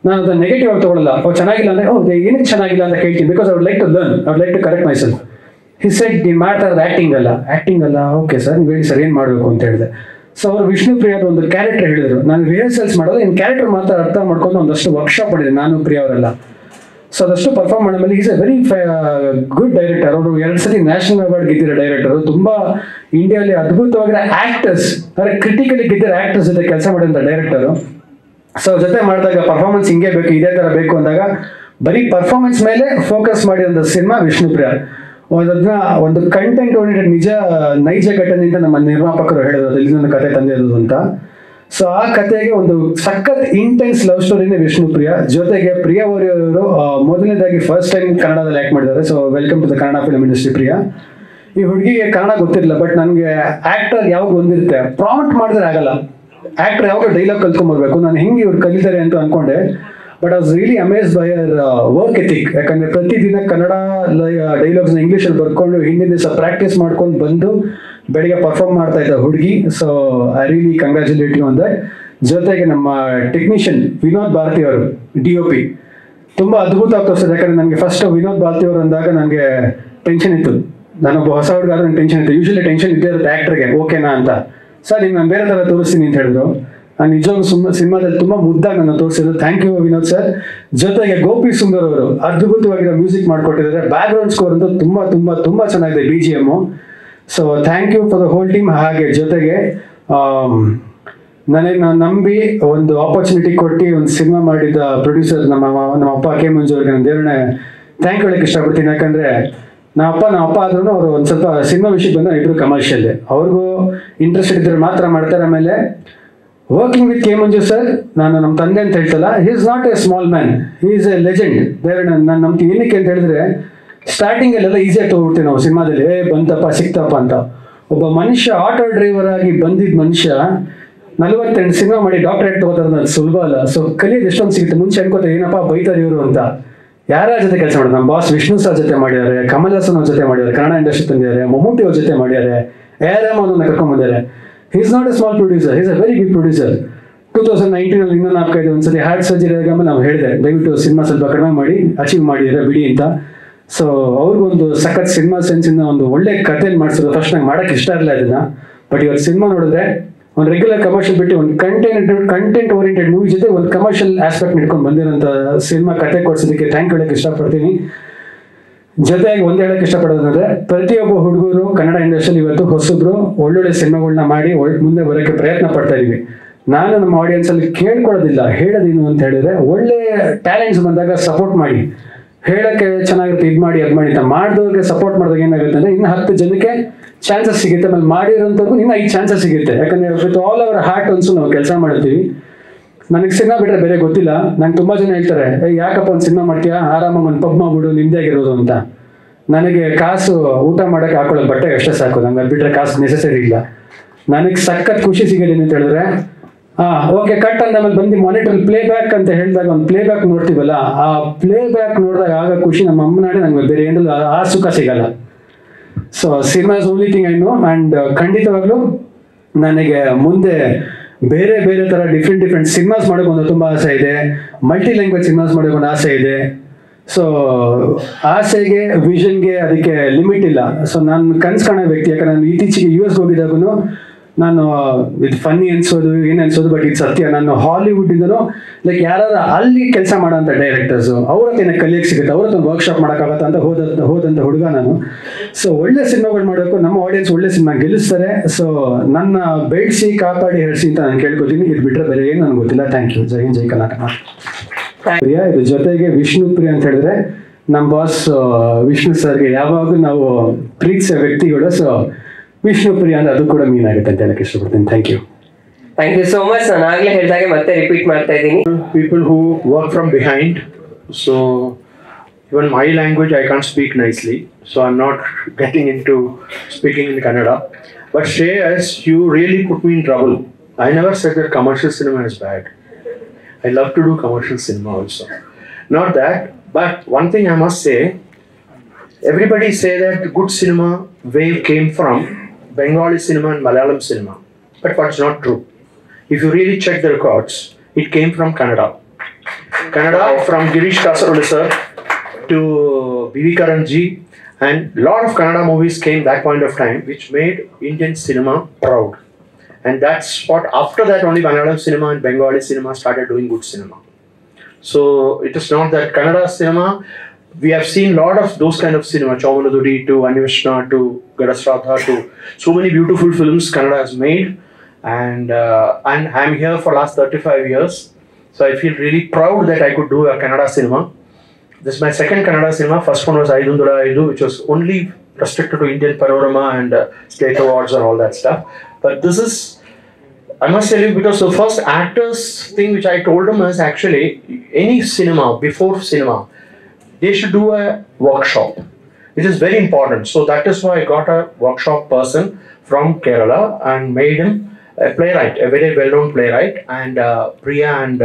ನಾನು ಅದನ್ನ ನೆಗೆಟಿವ್ ಆಗಿ ತಗೊಳ್ಳಲ್ಲ. ಚೆನ್ನಾಗಿಲ್ಲ ಅಂದರೆ ಏನಕ್ಕೆ ಚೆನ್ನಾಗಿಲ್ಲ ಅಂತ ಕೇಳ್ತೀನಿ, because I would like to learn, I would like to correct myself. He said ನೀನು ಮಾಡ್ತಾ ಇರೋದು ಆ್ಯಕ್ಟಿಂಗ್ ಅಲ್ಲ. ಓಕೆ ಸರ್, ನೀವು ಹೇಳಿ ಸರ್ ಏನು ಮಾಡಬೇಕು ಅಂತ ಹೇಳಿದೆ. ಸೊ ಅವರು ವಿಷ್ಣುಪ್ರಿಯಾದ ಒಂದು ಕ್ಯಾರೆಕ್ಟರ್ ಹೇಳಿದ್ರು. ನಾನು ರಿಹರ್ಸಲ್ಸ್ ಮಾಡೋದು ಇನ್ನು ಕ್ಯಾರೆಕ್ಟರ್ ಮಾತ್ರ ಅರ್ಥ ಮಾಡ್ಕೊಂಡು ಒಂದಷ್ಟು ವರ್ಕ್ಶಾಪ್ ಮಾಡಿದೆ ನಾನು, ಪ್ರಿಯಾ ಅವರೆಲ್ಲ. ಸೊ ಅದಷ್ಟು ಪರ್ಫಾರ್ಮ್ ಮಾಡೋ ಮೇಲೆ is A very good director. ಅವರು 2 ಸತಿ ನ್ಯಾಷನಲ್ ಅವಾರ್ಡ್ ಗೆದ್ದಿರೋ ಡೈರೆಕ್ಟರು. ತುಂಬ ಇಂಡಿಯಾದಲ್ಲಿ ಅದ್ಭುತವಾಗಿರೋ ಆ್ಯಕ್ಟರ್ಸ್, ಅಂದರೆ ಕ್ರಿಟಿಕಲಿ ಗೆದ್ದಿರೋ ಆ್ಯಕ್ಟರ್ಸ್ ಜೊತೆ ಕೆಲಸ ಮಾಡಿದಂಥ ಡೈರೆಕ್ಟರು. ಸೊ ಜೊತೆ ಮಾಡಿದಾಗ ಪರ್ಫಾರ್ಮೆನ್ಸ್ ಹಿಂಗೆ ಬೇಕು, ಇದೇ ಥರ ಬೇಕು ಅಂದಾಗ ಬರೀ ಪರ್ಫಾರ್ಮೆನ್ಸ್ ಮೇಲೆ ಫೋಕಸ್ ಮಾಡಿದಂಥ ಸಿನಿಮಾ ವಿಷ್ಣುಪ್ರಿಯಾ. ಅದನ್ನ ಒಂದು ಕಂಟೆಂಟ್ ಓರಿಯೆಂಟೆಡ್ ನೈಜ ಘಟನೆಯಿಂದ ನಮ್ಮ ನಿರ್ಮಾಪಕರು ಹೇಳಿದ್ರು ಇಲ್ಲಿ ನನ್ನ ಕತೆ ತಂದಿರೋದು ಅಂತ. ಸೊ ಆ ಕತೆಗೆ ಒಂದು ಸಖತ್ ಇಂಟೆನ್ಸ್ ಲವ್ ಸ್ಟೋರಿನೇ ವಿಷ್ಣುಪ್ರಿಯಾ. ಜೊತೆಗೆ ಪ್ರಿಯಾ ಅವರು ಮೊದಲನೇದಾಗಿ ಫಸ್ಟ್ ಟೈಮ್ ಕನ್ನಡದಲ್ಲಿ ಆ್ಯಕ್ಟ್ ಮಾಡಿದ್ದಾರೆ. So welcome to the Kannada film industry Priya. ಈ ಹುಡುಗಿಗೆ ಕನ್ನಡ ಗೊತ್ತಿರಲಿಲ್ಲ, ಬಟ್ ನನಗೆ ಆ್ಯಕ್ಟರ್ ಯಾವಾಗ ಬಂದಿರುತ್ತೆ ಪ್ರಾಂಪ್ಟ್ ಮಾಡಿದ್ರೆ ಆಗಲ್ಲ. ಆ್ಯಕ್ಟರ್ ಯಾವಾಗ ಡೈಲಾಗ್ ಕಲ್ತ್ಕೊಂಡ್ಬರ್ಬೇಕು, ನಾನು ಹೆಂಗೆ ಇವ್ರು ಕಲಿತಾರೆ ಅಂತ ಅಂದ್ಕೊಂಡೆ. But I was really amazed by your work ethic. ಯಾಕಂದರೆ ಪ್ರತಿದಿನ ಕನ್ನಡ ಡೈಲಾಗ್ಸ್ನ ಇಂಗ್ಲೀಷಲ್ಲಿ ಬರ್ಕೊಂಡು ಹಿಂದಿನ ದಿವಸ ಪ್ರಾಕ್ಟೀಸ್ ಮಾಡ್ಕೊಂಡು ಬಂದು ಬೆಳಿಗ್ಗೆ ಪರ್ಫಾರ್ಮ್ ಮಾಡ್ತಾ ಇದ್ದ ಹುಡುಗಿ. So I really congratulate you on that. ಜೊತೆಗೆ ನಮ್ಮ ಟೆಕ್ನಿಷಿಯನ್ ವಿನೋದ್ ಭಾರತಿ ಅವರು DOP ತುಂಬ ಅದ್ಭುತವಾಗಿ ತೋರಿಸಿದೆ. ಯಾಕಂದರೆ ನನಗೆ ಫಸ್ಟ್ ವಿನೋದ್ ಭಾರತಿ ಅವರು ಅಂದಾಗ ನನಗೆ ಟೆನ್ಷನ್ ಇತ್ತು. ನಾನೊಬ್ಬ ಹೊಸ ಹುಡುಗಾದ್ರೆ ನನಗೆ ಟೆನ್ಷನ್ ಇತ್ತು. ಯೂಶಲಿ ಟೆನ್ಷನ್ ಇದ್ದೇ ಇರುತ್ತೆ ಆ್ಯಕ್ಟ್ರಿಗೆ, ಓಕೆನಾ ಅಂತ. ಸರ್ ಈಗ ನಾನು ಬೇರೆ ಥರ ತೋರಿಸ್ತೀನಿ ಅಂತ ಹೇಳಿದ್ರು. ನಾನು ನಿಜವಾಗ್ಲೂ ಸಿನಿಮಾದಲ್ಲಿ ತುಂಬ ಮುದ್ದಾಗಿ ನನ್ನ ತೋರಿಸಿದ್ರು. Thank you Vinod sir. ಜೊತೆಗೆ ಗೋಪಿ ಸುಂದರ್ ಅವರು ಅದ್ಭುತವಾಗಿರೋ ಮ್ಯೂಸಿಕ್ ಮಾಡಿಕೊಟ್ಟಿದ್ದಾರೆ. ಬ್ಯಾಕ್ಗ್ರೌಂಡ್ ಸ್ಕೋರ್ ಅಂತೂ ತುಂಬ ತುಂಬ ತುಂಬ ಚೆನ್ನಾಗಿದೆ, BGM. So thank you for the whole team. ಹಾಗೆ ಜೊತೆಗೆ ನನಗೆ ನಾನು ನಂಬಿ ಒಂದು ಆಪರ್ಚುನಿಟಿ ಕೊಟ್ಟು ಒಂದು ಸಿನಿಮಾ ಮಾಡಿದ ಪ್ರೊಡ್ಯೂಸರ್ ನಮ್ಮ ಅಪ್ಪ ಕೆ ಮಂಜು ಅವ್ರಿಗೆ ನಾನು ದೇವರನ್ನೇ ಥ್ಯಾಂಕ್ ಹೇಳಕ್ಕೆ ಇಷ್ಟಪಡ್ತೀನಿ. ಯಾಕಂದರೆ ನಮ್ಮ ಅಪ್ಪ ಆದ್ರೂ ಅವರು ಒಂದು ಸ್ವಲ್ಪ ಸಿನಿಮಾ ವಿಷಯಕ್ಕೆ ಬಂದರೆ ಇಬ್ಬರು ಕಮರ್ಷಿಯಲ್, ಅವ್ರಿಗೂ ಇಂಟ್ರೆಸ್ಟೆಡ್ ಇದ್ದರೆ ಮಾತ್ರ ಮಾಡ್ತಾರೆ. ಆಮೇಲೆ working with K Manju sir, ನಾನು ನಮ್ಮ ತಂದೆ ಅಂತ ಹೇಳ್ತಲ್ಲ, he is not a small man, he is a legend. ಬೇರೆ ನಾನು ನಂಬ್ತೀನಿ. ಏನಕ್ಕೆ ಅಂತ ಹೇಳಿದ್ರೆ ಸ್ಟಾರ್ಟಿಂಗಲ್ಲೆಲ್ಲ ಈಸಿಯಾಗಿ ತೊಗೊಳ್ತೀವಿ ನಾವು ಸಿನಿಮಾದಲ್ಲಿ, ಬಂತಪ್ಪ ಸಿಕ್ತಪ್ಪ ಅಂತ. ಒಬ್ಬ ಮನುಷ್ಯ ಆಟೋ ಡ್ರೈವರ್ ಆಗಿ ಬಂದಿದ್ದ ಮನುಷ್ಯ 48 ಸಿನಿಮಾ ಮಾಡಿ ಡಾಕ್ಟರೇಟ್ ತಗೋತಾರೆ, ಅದು ಸುಲಭ ಅಲ್ಲ. ಸೊ ಕಲಿಯೋದು ಎಷ್ಟೊಂದು ಸಿಗುತ್ತೆ. ಮುಂಚೆ ಅನ್ಕೋತಾರೆ ಏನಪ್ಪ ಬೈತಾರೆ ಇವರು ಅಂತ. ಯಾರ ಜೊತೆ ಕೆಲಸ ಮಾಡಿದ್ರು? ನಮ್ಮ ಬಾಸ್ ವಿಷ್ಣು ಸರ್ ಜೊತೆ ಮಾಡಿದ್ದಾರೆ, ಕಮಲ್ ಹಾಸನ್ ಅವ್ರ ಜೊತೆ ಮಾಡಿದ್ದಾರೆ, ಕನ್ನಡ ಇಂಡಸ್ಟ್ರಿ ತಂದಿದ್ದಾರೆ, ಮಮ್ಮೂಟಿ ಅವ್ರ ಜೊತೆ ಮಾಡಿದ್ದಾರೆ, ARM ಕರ್ಕೊಂಡ್ಬಂದಿದ್ದಾರೆ. He is not a small producer, he is a very big producer. 2019 ಇನ್ನೂ 4-5 ಒಂದ್ಸತಿ ಹಾರ್ಟ್ ಸರ್ಜರಿ ಆಗ ನಾವು ಹೇಳಿದೆ ದಯವಿಟ್ಟು ಸಿನಿಮಾ ಸ್ವಲ್ಪ ಕಡಿಮೆ ಮಾಡಿ ಅಚೀವ್ ಮಾಡಿದರೆ ಬಿಡಿ ಅಂತ. ಸೊ ಅವ್ರಿಗೊಂದು ಸಖತ್ ಸಿನಿಮಾ ಸೆನ್ಸಿಂದ ಒಂದು ಒಳ್ಳೆ ಕಥೆಯಲ್ಲಿ ಮಾಡಿಸಿದ್ರು. ಫಸ್ಟ್ ನಂಗೆ ಮಾಡೋಕ್ಕೆ ಇಷ್ಟ ಇರಲಿಲ್ಲ ಇದನ್ನ, ಬಟ್ ಇವತ್ತು ಸಿನಿಮಾ ನೋಡಿದ್ರೆ ಒಂದು ರೆಗ್ಯುಲರ್ ಕಮರ್ಷಿಯಲ್ ಬಿಟ್ಟು ಒಂದು ಕಂಟೆಂಟ್ ಓರಿಯೆಂಟೆಡ್ ಮೂವಿ ಜೊತೆ ಒಂದು ಕಮರ್ಷಿಯಲ್ ಆಸ್ಪೆಕ್ಟ್ ಇಟ್ಕೊಂಡು ಬಂದಿರೋಂಥ ಸಿನಿಮಾ ಕತೆ ಕೊಡ್ಸೋದಕ್ಕೆ ಥ್ಯಾಂಕ್ ಹೇಳಕ್ಕೆ ಇಷ್ಟಪಡ್ತೀನಿ. ಜೊತೆಗೆ ಒಂದು ಹೇಳಕ್ಕೆ ಇಷ್ಟಪಡೋದಂದ್ರೆ ಪ್ರತಿಯೊಬ್ಬ ಹುಡುಗರು ಕನ್ನಡ ಇಂಡಸ್ಟ್ರಿಯಲ್ಲಿ ಇವತ್ತು ಹೊಸಬ್ರು ಒಳ್ಳೊಳ್ಳೆ ಸಿನಿಮಾಗಳನ್ನ ಮಾಡಿ ಮುಂದೆ ಬರೋಕ್ಕೆ ಪ್ರಯತ್ನ ಪಡ್ತಾ ಇದೀವಿ. ನಾನು ನಮ್ಮ ಆಡಿಯನ್ಸಲ್ಲಿ ಕೇಳ್ಕೊಳ್ಳೋದಿಲ್ಲ, ಹೇಳೋದೇನು ಅಂತ ಹೇಳಿದ್ರೆ ಒಳ್ಳೆ ಟ್ಯಾಲೆಂಟ್ಸ್ ಬಂದಾಗ ಸಪೋರ್ಟ್ ಮಾಡಿ, ಹೇಳಕ್ಕೆ ಚೆನ್ನಾಗಿರುತ್ತೆ ಇದು ಮಾಡಿ ಅದು ಮಾಡಿ ಅಂತ ಮಾಡಿದವ್ರಿಗೆ ಸಪೋರ್ಟ್ ಮಾಡಿದಾಗ ಏನಾಗುತ್ತೆ ಅಂದರೆ ಇನ್ನು 10 ಜನಕ್ಕೆ ಚಾನ್ಸಸ್ ಸಿಗುತ್ತೆ. ಆಮೇಲೆ ಮಾಡಿರೋಂಥವ್ರಿಗೂ ಇನ್ನು 5 ಚಾನ್ಸಸ್ ಸಿಗುತ್ತೆ. ಯಾಕಂದರೆ ವಿತ್ ಆಲ್ ಅವರ್ ಹಾರ್ಟ್ ಅನ್ಸು ನಾವು ಕೆಲಸ ಮಾಡ್ತೀವಿ. ನನಗೆ ಸಿನಿಮಾ ಬಿಟ್ಟರೆ ಬೇರೆ ಗೊತ್ತಿಲ್ಲ. ನಂಗೆ ತುಂಬ ಜನ ಹೇಳ್ತಾರೆ ಯಾಕಪ್ಪ ಒಂದು ಸಿನಿಮಾ ಮಾಡ್ತೀಯಾ, ಆರಾಮಾಗಿ ಒಂದು ಪಬ್ ಮಾಡ್ಬಿಡು ನಿಮ್ಮದೇ ಆಗಿರೋದು ಅಂತ. ನನಗೆ ಕಾಸು ಊಟ ಮಾಡೋಕ್ಕೆ ಹಾಕೊಳ್ಳೋದು ಬಟ್ಟೆ ಅಷ್ಟೇ ಸಾಕು, ನಂಗೆ ಅದು ಬಿಟ್ಟರೆ ಕಾಸು ನೆಸೆಸರಿ ಇಲ್ಲ. ನನಗೆ ಸಖತ್ ಖುಷಿ ಸಿಗೋದು ಅಂತ ಹೇಳಿದ್ರೆ ಓಕೆ ಕಟ್ ಅಂದ ಆಮೇಲೆ ಬಂದು ಮಾನಿಟರ್ ಪ್ಲೇ ಬ್ಯಾಕ್ ಅಂತ ಹೇಳಿದಾಗ ಒಂದು ಪ್ಲೇ ಬ್ಯಾಕ್ ನೋಡ್ತೀವಲ್ಲ, ಆ ಪ್ಲೇ ಬ್ಯಾಕ್ ನೋಡಿದಾಗ ಆಗ ಖುಷಿ ನಮ್ಮ ಅಮ್ಮನಾಡೆ ನಂಗೆ ಬೇರೆ ಏನಲ್ಲ ಆ ಸುಖ ಸಿಗಲ್ಲ. So cinema is only thing I know. And ಖಂಡಿತವಾಗ್ಲೂ ನನಗೆ ಮುಂದೆ ಬೇರೆ ಬೇರೆ ಥರ ಡಿಫ್ರೆಂಟ್ ಸಿನಿಮಾಸ್ ಮಾಡೋಕೆ ಒಂದು ತುಂಬ ಆಸೆ ಇದೆ. ಮಲ್ಟಿ ಲ್ಯಾಂಗ್ವೇಜ್ ಸಿನಿಮಾಸ್ ಮಾಡೋಕೆ ಒಂದು ಆಸೆ ಇದೆ. ಸೊ ಆಸೆಗೆ ವಿಷನ್ಗೆ ಅದಕ್ಕೆ ಲಿಮಿಟ್ ಇಲ್ಲ. ಸೊ ನಾನು ಕನ್ಸು ಕಾಣೋ ವ್ಯಕ್ತಿ. ಯಾಕಂದ್ರೆ ನಾನು ಇತ್ತೀಚೆಗೆ US ಹೋಗಿದ್ದಾಗೂ ನಾನು ಇದು ಫನ್ನಿ ಅನ್ಸೋದು ಏನು ಅನ್ಸೋದು, ಬಟ್ ಇದು ಸತ್ಯ. ನಾನು ಹಾಲಿವುಡ್ಡಿಂದನೂ ಲೈಕ್ ಯಾರು ಅಲ್ಲಿ ಕೆಲಸ ಮಾಡೋಂಥ ಡೈರೆಕ್ಟರ್ಸು ಅವ್ರ ಹತ್ರ ಏನಕ್ಕೆ ಕಲಿಯಕ್ಕೆ ಸಿಗುತ್ತೆ, ಅವ್ರ ಹತ್ರ ವರ್ಕ್ಶಾಪ್ ಮಾಡೋಕ್ಕಾಗತ್ತ ಅಂತ ಹೋದಂಥ ಹುಡುಗ ನಾನು. ಸೊ ಒಳ್ಳೆ ಸಿನಿಮಾಗಳು ಮಾಡಬೇಕು, ನಮ್ಮ ಆಡಿಯನ್ಸ್ ಒಳ್ಳೆ ಸಿನಿಮಾ ಗೆಲ್ಲಿಸ್ತಾರೆ. ಸೊ ನನ್ನ ಬೆಳೆಸಿ ಕಾಪಾಡಿ ಹೆರಿಸಿ ಅಂತ ನಾನು ಕೇಳ್ಕೊತೀನಿ. ಇದು ಬಿಟ್ಟರೆ ಬೇರೆ ಏನು ನನಗೆ ಗೊತ್ತಿಲ್ಲ. Thank you. ಜೈ ಹಿಂದ್, ಜೈ ಕರ್ನಾಟಕ. ಪ್ರಿಯಾ ಇದು ಜೊತೆಗೆ ವಿಷ್ಣು ಪ್ರಿಯಾ ಅಂತ ಹೇಳಿದ್ರೆ ನಮ್ಮ ಬಾಸ್ ವಿಷ್ಣು ಸರ್ಗೆ ಯಾವಾಗಲೂ ನಾವು ಪ್ರೀತಿಸೋ ವ್ಯಕ್ತಿಗಳು. ಸೊ ವಿಷ್ಣು ಪ್ರಿಯಾ ಅಂದ್ರೆ ಅದು ಕೂಡ ಮೀನ್ ಆಗುತ್ತೆ ಅಂತ ಹೇಳಕ್ಕೆ ಇಷ್ಟಪಡ್ತೀನಿ. Thank you. Thank you so much. ನಾನು ಆಗ್ಲೇ ಹೇಳಿದಾಗೆ ಮತ್ತೆ ರಿಪೀಟ್ ಮಾಡ್ತಾ ಇದ್ದೀನಿ. People who work from behind, so even my language I can't speak nicely, so I'm not getting into speaking in Kannada. But Shreyas, you really put me in trouble. I never said that commercial cinema is bad. I love to do commercial cinema also. Not that, but one thing I must say, everybody say that good cinema wave came from Bengali cinema and Malayalam cinema, but that's not true. If you really check the records, it came from Kannada. Kannada from Girish Kasarolu sir to B.V. Karanji, and lot of Kannada movies came that point of time, which made Indian cinema proud. And that's what, after that only Malayalam cinema and Bengali cinema started doing good cinema. So it is not that Kannada cinema, we have seen lot of those kind of cinema, Chaumanadudi to Aniveshna to Gadasratha to so many beautiful films Kannada has made. And I'm here for last 35 years. So I feel really proud that I could do a Kannada cinema. This is my second Kannada cinema. First one was Aidundura Aidu, which was only restricted to Indian Panorama and state awards and all that stuff. But this is, I must tell you, because the first actors thing which I told them is actually any cinema, before cinema, they should do a workshop. It is very important. So that is why I got a workshop person from Kerala and made him a playwright, a very well-known playwright. And Priya and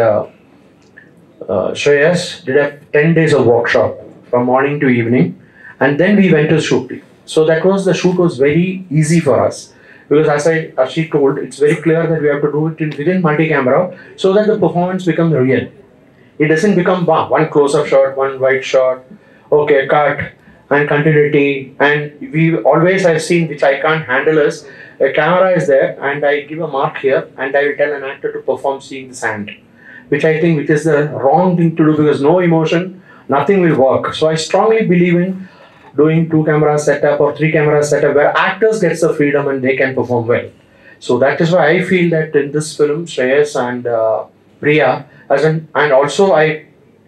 Shreyas did a 10 days of workshop from morning to evening, and then we went to shooting. So the shoot was very easy for us, because as she told, it's very clear that we have to do it within multi-camera so that the performance becomes real. It doesn't become one close-up shot, one wide shot, okay, cut, and continuity. And we always have seen, which I can't handle, is a camera is there and I give a mark here and I will tell an actor to perform seeing the sand, which I think which is the wrong thing to do, because no emotion, nothing will work. So I strongly believe in doing 2 camera setup or 3 camera setup where actors get the freedom and they can perform well. So that is why I feel that in this film, Shreyas and Priya, and also I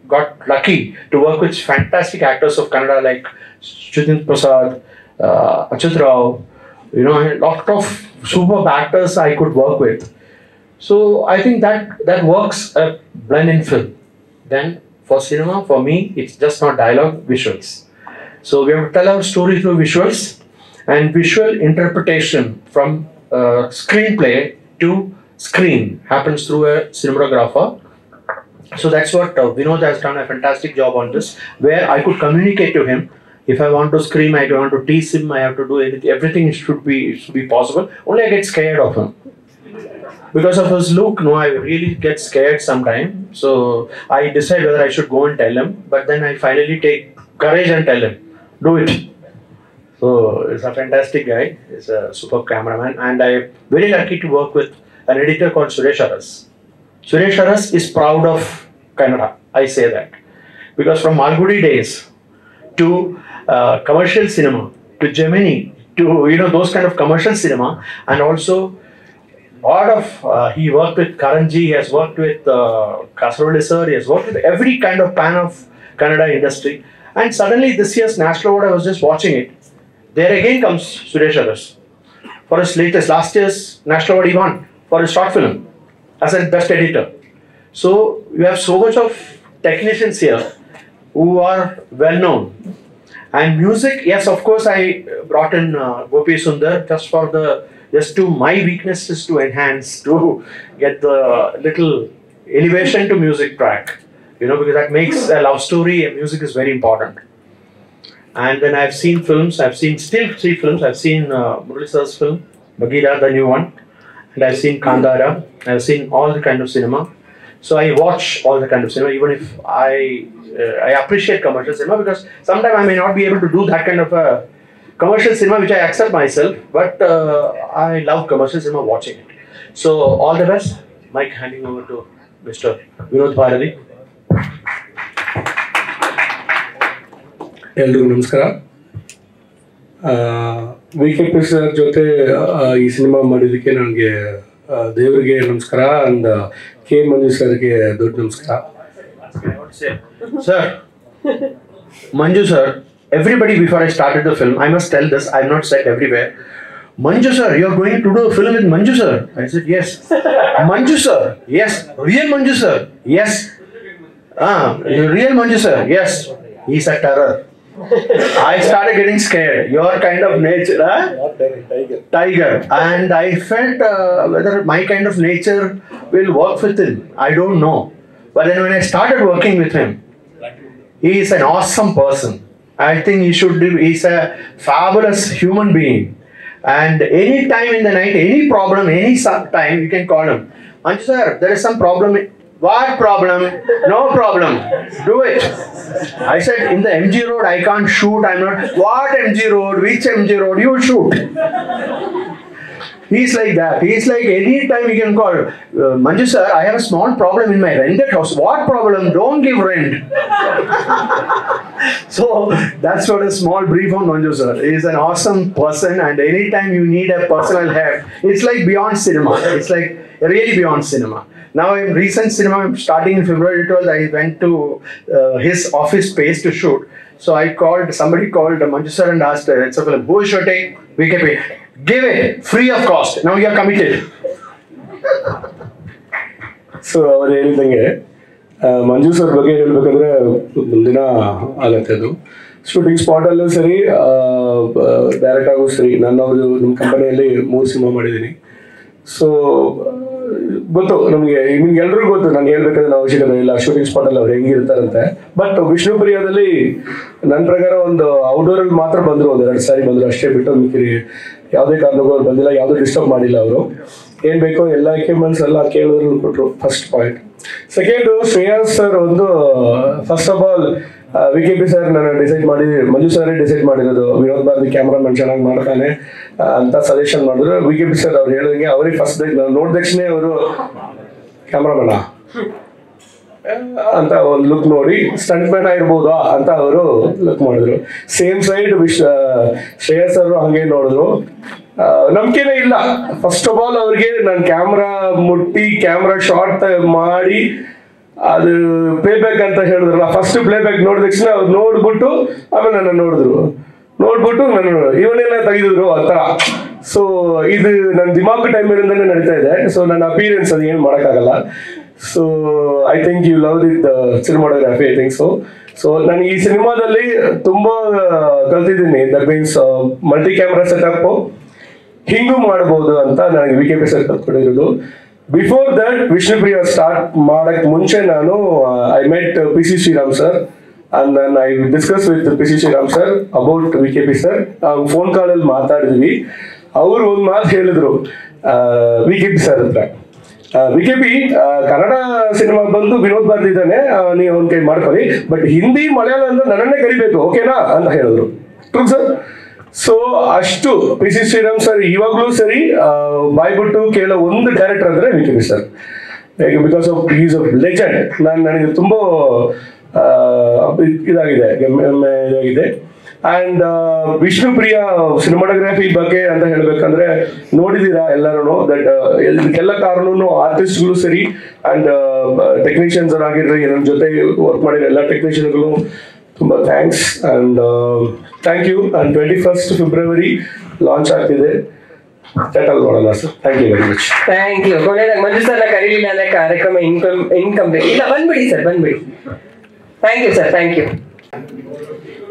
got lucky to work with fantastic actors of Kannada like Sridhar Prasad, Achyut Rao, a lot of superb actors I could work with. So I think that works a blend in film. Then for cinema, for me, it's just not dialogue, visuals. So we have to tell our story through visuals, and visual interpretation from screenplay to screen happens through a cinematographer. So that's what Vinod has done a fantastic job on this, where I could communicate to him. If I want to scream, I want to tease him, I have to do anything. Everything should be possible. Only I get scared of him. Because of his look, I really get scared sometimes. So I decide whether I should go and tell him. But then I finally take courage and tell him, do it. So he's a fantastic guy. He's a superb cameraman. And I'm very lucky to work with an editor called Suresh Aras. Suresh Aras is proud of Kannada. I say that. Because from Malgudi days to commercial cinema, to Gemini, to those kind of commercial cinema, and also he worked with Karanji, he has worked with Kasaroli sir, he has worked with every kind of pan of Kannada industry. And suddenly this year's National Award, I was just watching it. There again comes Suresh Aras. For his last year's National Award he won for his short film as a best editor. So you have so much of technicians here who are well known. And music, yes, of course, I brought in Gopi Sundar just to my weakness is to enhance, to get the little elevation to music track, because that makes a love story, and music is very important. And then I've seen films, I've seen still 3 films. I've seen Murali sir's film, Bagheera, the new one, and I've seen Kandara. I've seen all the kind of cinema. So I watch all the kind of cinema, even if I appreciate commercial cinema, because sometimes I may not be able to do that kind of a commercial cinema, which I accept myself, but I love commercial cinema watching it. So all the best. Mike handing over to Mr. Vinod Bharati. ಎಲ್ರಿಗೂ ನಮಸ್ಕಾರ. ವಿ.ಕೆ.ಪಿ. Sir ಜೊತೆ ಈ cinema ಮಾಡಿದ್ದಕ್ಕೆ ನನಗೆ ದೇವರಿಗೆ ನಮಸ್ಕಾರ, and K. ಮಂಜು ಸರ್ಗೆ ದೊಡ್ಡ ನಮಸ್ಕಾರ. Sir, Manju sir, everybody before I started the film, I must tell this, I've not said everywhere, Manju sir, you're going to do a film with Manju sir? I said, yes. Manju sir? Yes. Real Manju sir? Yes. Real Manju sir? Yes. He's a terror. I started getting scared. Your kind of nature, tiger. And I felt whether my kind of nature will work with him. I don't know. But then when I started working with him, he is an awesome person. I think he's a fabulous human being. And any time in the night, any problem, any time, you can call him. Manju sir, there is some problem. What problem? No problem. Do it. I said, in the MG road, I can't shoot. I'm not. What MG road? Which MG road? You shoot. He's like that. He's like, any time you can call. Manju sir, I have a small problem in my rented house. What problem? Don't give rent. So that's what a small brief on Manju sir. He's an awesome person, and anytime you need a personal help, it's like beyond cinema. It's like really beyond cinema. Now in recent cinema, starting in February 12th, I went to his office space to shoot. So somebody called Manju sir and asked, it's a film, who is shooting? V.K.P. Give it, free of cost. Now you are committed. So ಅವ್ರು ಹೇಳಿದಂಗೆ ಮಂಜು sir ಬಗ್ಗೆ ಹೇಳ್ಬೇಕಂದ್ರೆ ಒಂದಿನ ಆಗತ್ತೆ. ಅದು shooting ಸ್ಪಾಟಲ್ಲೂ ಸರಿ, direct ಆಗೋ ಸರಿ. ನಾನು ನಮ್ಮ ಕಂಪನಿಯಲ್ಲಿ 3 ಸಿನಿಮಾ ಮಾಡಿದ್ದೀನಿ. ಸೊ ಗೊತ್ತು ನಿಮ್ಗೆ ಎಲ್ರಿಗೂ ಗೊತ್ತು, ನಾನು ಹೇಳ್ಬೇಕಾದ್ರೆ ಅವಶ್ಯಕತೆ ಇಲ್ಲ ಶೂಟಿಂಗ್ ಸ್ಪಾಟ್ ಅಲ್ಲಿ ಅವ್ರು ಹೆಂಗಿರ್ತಾರಂತೆ. ಬಟ್ ವಿಷ್ಣುಪ್ರಿಯಾದಲ್ಲಿ ನನ್ನ ಪ್ರಕಾರ ಒಂದು ಔಟ್ಡೋರ್ ಅಲ್ಲಿ ಮಾತ್ರ ಬಂದ್ರು, 1-2 ಸಾರಿ ಬಂದ್ರು ಅಷ್ಟೇ, ಬಿಟ್ಟು ಮಿಕ್ಕಿರಿ ಯಾವುದೇ ಕಾರಣಕ್ಕೂ ಅವ್ರು ಬಂದಿಲ್ಲ, ಯಾವುದೂ ಡಿಸ್ಟರ್ಬ್ ಮಾಡಿಲ್ಲ. ಅವರು ಏನ್ ಬೇಕೋ ಎಲ್ಲ ಎಕ್ವಿಪ್ಮೆಂಟ್ಸ್ ಎಲ್ಲ ಕೇಳಿದ್ರು ಕೊಟ್ರು. First point. Second, Shreyas sir ಒಂದು first of all VKP sir ನಾನು ಡಿಸೈಡ್ ಮಾಡಿ, ಮಂಜು ಸರ್ ಡಿಸೈಡ್ ಮಾಡಿರೋದು ವಿನೋದ್ ಭಾರತಿ ಕ್ಯಾಮ್ರಾಮನ್ ಚೆನ್ನಾಗಿ ಮಾಡ್ತಾನೆ ಅಂತ ಸಜೆಷನ್ ಮಾಡಿದ್ರು. VKP ಸರ್ ಅವ್ರು ಹೇಳಿದಂಗೆ ಅವ್ರಿಗೆ ಫಸ್ಟ್ ನಾನು ನೋಡಿದ ತಕ್ಷಣ ಅವರು ಕ್ಯಾಮ್ರಾಮನ್ ಅಂತ ಒಂದು ಲುಕ್ ನೋಡಿ ಸ್ಟಂಟ್ ಮ್ಯಾನ್ ಆಗಿರ್ಬೋದಾ ಅಂತ ಅವರು ಲುಕ್ ಮಾಡಿದ್ರು. ಸೇಮ್ ಸೈಡ್ ಶ್ರೇಯಸ್ ಸರ್ ಹಂಗೆ ನೋಡಿದ್ರು. ನಂಬಿಕೆನೇ ಇಲ್ಲ. ಫಸ್ಟ್ ಆಫ್ ಆಲ್ ಅವ್ರಿಗೆ ನಾನು ಕ್ಯಾಮ್ರಾ ಮುಟ್ಟಿ ಕ್ಯಾಮ್ರಾ ಶಾರ್ಟ್ ಮಾಡಿ ಅದು ಪ್ಲೇಬ್ಯಾಕ್ ಅಂತ ಹೇಳಿದ್ರಲ್ಲ, ಫಸ್ಟ್ ಪ್ಲೇಬ್ಯಾಕ್ ನೋಡಿದ ತಕ್ಷಣ ಅವ್ರು ನೋಡ್ಬಿಟ್ಟು ಆಮೇಲೆ ನನ್ನ ನೋಡ್ಬಿಟ್ಟು ನಾನು ಇವನ್ನೆಲ್ಲ ತೆಗೆದಿದ್ರು ಆ ಥರ. ಸೊ ಇದು ನನ್ನ ದಿಮಾಕು ಟೈಮಿಂದನೇ ನಡೀತಾ ಇದೆ. ಸೊ ನನ್ನ ಅಪಿಯರೆನ್ಸ್ ಅದು ಏನು ಮಾಡೋಕ್ಕಾಗಲ್ಲ. So I think you love it cinematography, I think so. So ನಾನು ಈ ಸಿನಿಮಾದಲ್ಲಿ ತುಂಬ ಕಲ್ತಿದ್ದೀನಿ. That means multi camera setup ಹಿಂಗೂ ಮಾಡ್ಬೋದು ಅಂತ ನನಗೆ VKP ಸರ್ ಕಲ್ತ್ಕೊಂಡಿರೋದು. ಬಿಫೋರ್ ದಟ್ ವಿಷ್ಣುಪ್ರಿಯಾ ಸ್ಟಾರ್ಟ್ ಮಾಡಕ್ ಮುಂಚೆ ನಾನು I met PC Sreeram sir and then I discuss with PC Sreeram sir about VKP sir. Phone ಕಾಲಲ್ಲಿ ಮಾತಾಡಿದ್ವಿ. ಅವರು ಒಂದು ಮಾತು ಹೇಳಿದ್ರು VKP ಸರ್ ಹತ್ರ, VKP ಕನ್ನಡ ಸಿನಿಮಾ ಬಂದು ವಿನೋದ್ ಭಾರತಿ ಇದ್ದಾನೆ, ನೀವು ಅವ್ನ ಕೈ ಮಾಡ್ಕೊಳ್ಳಿ, ಬಟ್ ಹಿಂದಿ ಮಲಯಾಳ ಅಂದ್ರೆ ನನ್ನನ್ನೇ ಕರಿಬೇಕು, ಓಕೆನಾ ಅಂತ ಹೇಳಿದ್ರು. True sir. ಸೊ ಅಷ್ಟು PC ಶ್ರೀರಾಮ್ ಸರ್ ಇವಾಗ್ಲೂ ಸರಿ ಬಾಯ್ಬಿಟ್ಟು ಕೇಳೋ ಒಂದು ಡೈರೆಕ್ಟರ್ ಅಂದ್ರೆ VKP sir. Because of is of legend. ನನಗೆ ತುಂಬಾ ಇದಾಗಿದೆ. ಅಂಡ್ ವಿಷ್ಣುಪ್ರಿಯಾ ಸಿನಿಮಾಟೋಗ್ರಫಿ ಬಗ್ಗೆ ಅಂತ ಹೇಳ್ಬೇಕಂದ್ರೆ ನೋಡಿದೀರಾ ಎಲ್ಲರೂ. ದಟ್ ಎಲ್ಲ ಕಾರಣನು ಆರ್ಟಿಸ್ಟ್ಗಳು ಸರಿ ಅಂಡ್ ಟೆಕ್ನಿಷಿಯನ್ಸ್ ಆಗಿರ್ರಿ, ನನ್ನ ಜೊತೆ ವರ್ಕ್ ಮಾಡಿರೋ ಎಲ್ಲ ಟೆಕ್ನಿಷಿಯನ್ಗಳು ತುಂಬಾ thanks and thank you. And 21st February launch ಆಗ್ತಿದೆ, ಸೆಟಲ್ ಮಾಡೋಣ sir. Thank you very much. Thank you. ಕೊನೆಯದಾಗ ಮಂಜು ಸರ್ನ ಕರೀಲಿಲ್ಲ ಅಂದ್ರೆ ಕಾರ್ಯಕ್ರಮ ಇನ್ಕಂಪ್ಲೀಟ್. ಇಲ್ಲ, ಬಂದ್ಬಿಡಿ ಸರ್, ಬಂದ್ಬಿಡಿ. Thank you sir, thank you.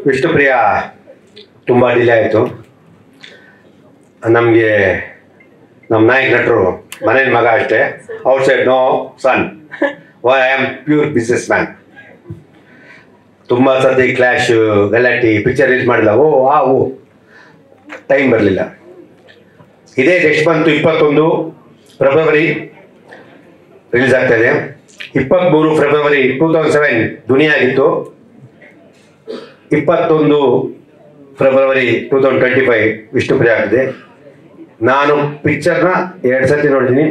Vishnupriya ತುಂಬ ಡಿಲೇ ಆಯಿತು. ನಮಗೆ ನಮ್ಮ ನಾಯಕ ನಟರು ಮನೇಲಿ ಮಗ ಅಷ್ಟೇ. Outside no son, I am pure businessman. ತುಂಬ ಸದ್ಯ ಕ್ಲಾಶ್ ಗಲಾಟಿ ಪಿಕ್ಚರ್ ರಿಲೀಸ್ ಮಾಡಿಲ್ಲ. ಟೈಮ್ ಬರಲಿಲ್ಲ. ಇದೇ ನೆಕ್ಸ್ಟ್ ಬಂತು 21 ಫೆಬ್ರವರಿ ರಿಲೀಸ್ ಆಗ್ತಾಯಿದೆ. 23 ಫೆಬ್ರವರಿ 2007 ದುನಿಯಾ ಆಗಿತ್ತು. 21 ಫೆಬ್ರವರಿ 2025 ವಿಷ್ಣುಪ್ರಿಯಾ ಆಗ್ತಿದೆ. ನಾನು ಪಿಕ್ಚರ್ನ 2 ಸರ್ತಿ ನೋಡಿದ್ದೀನಿ.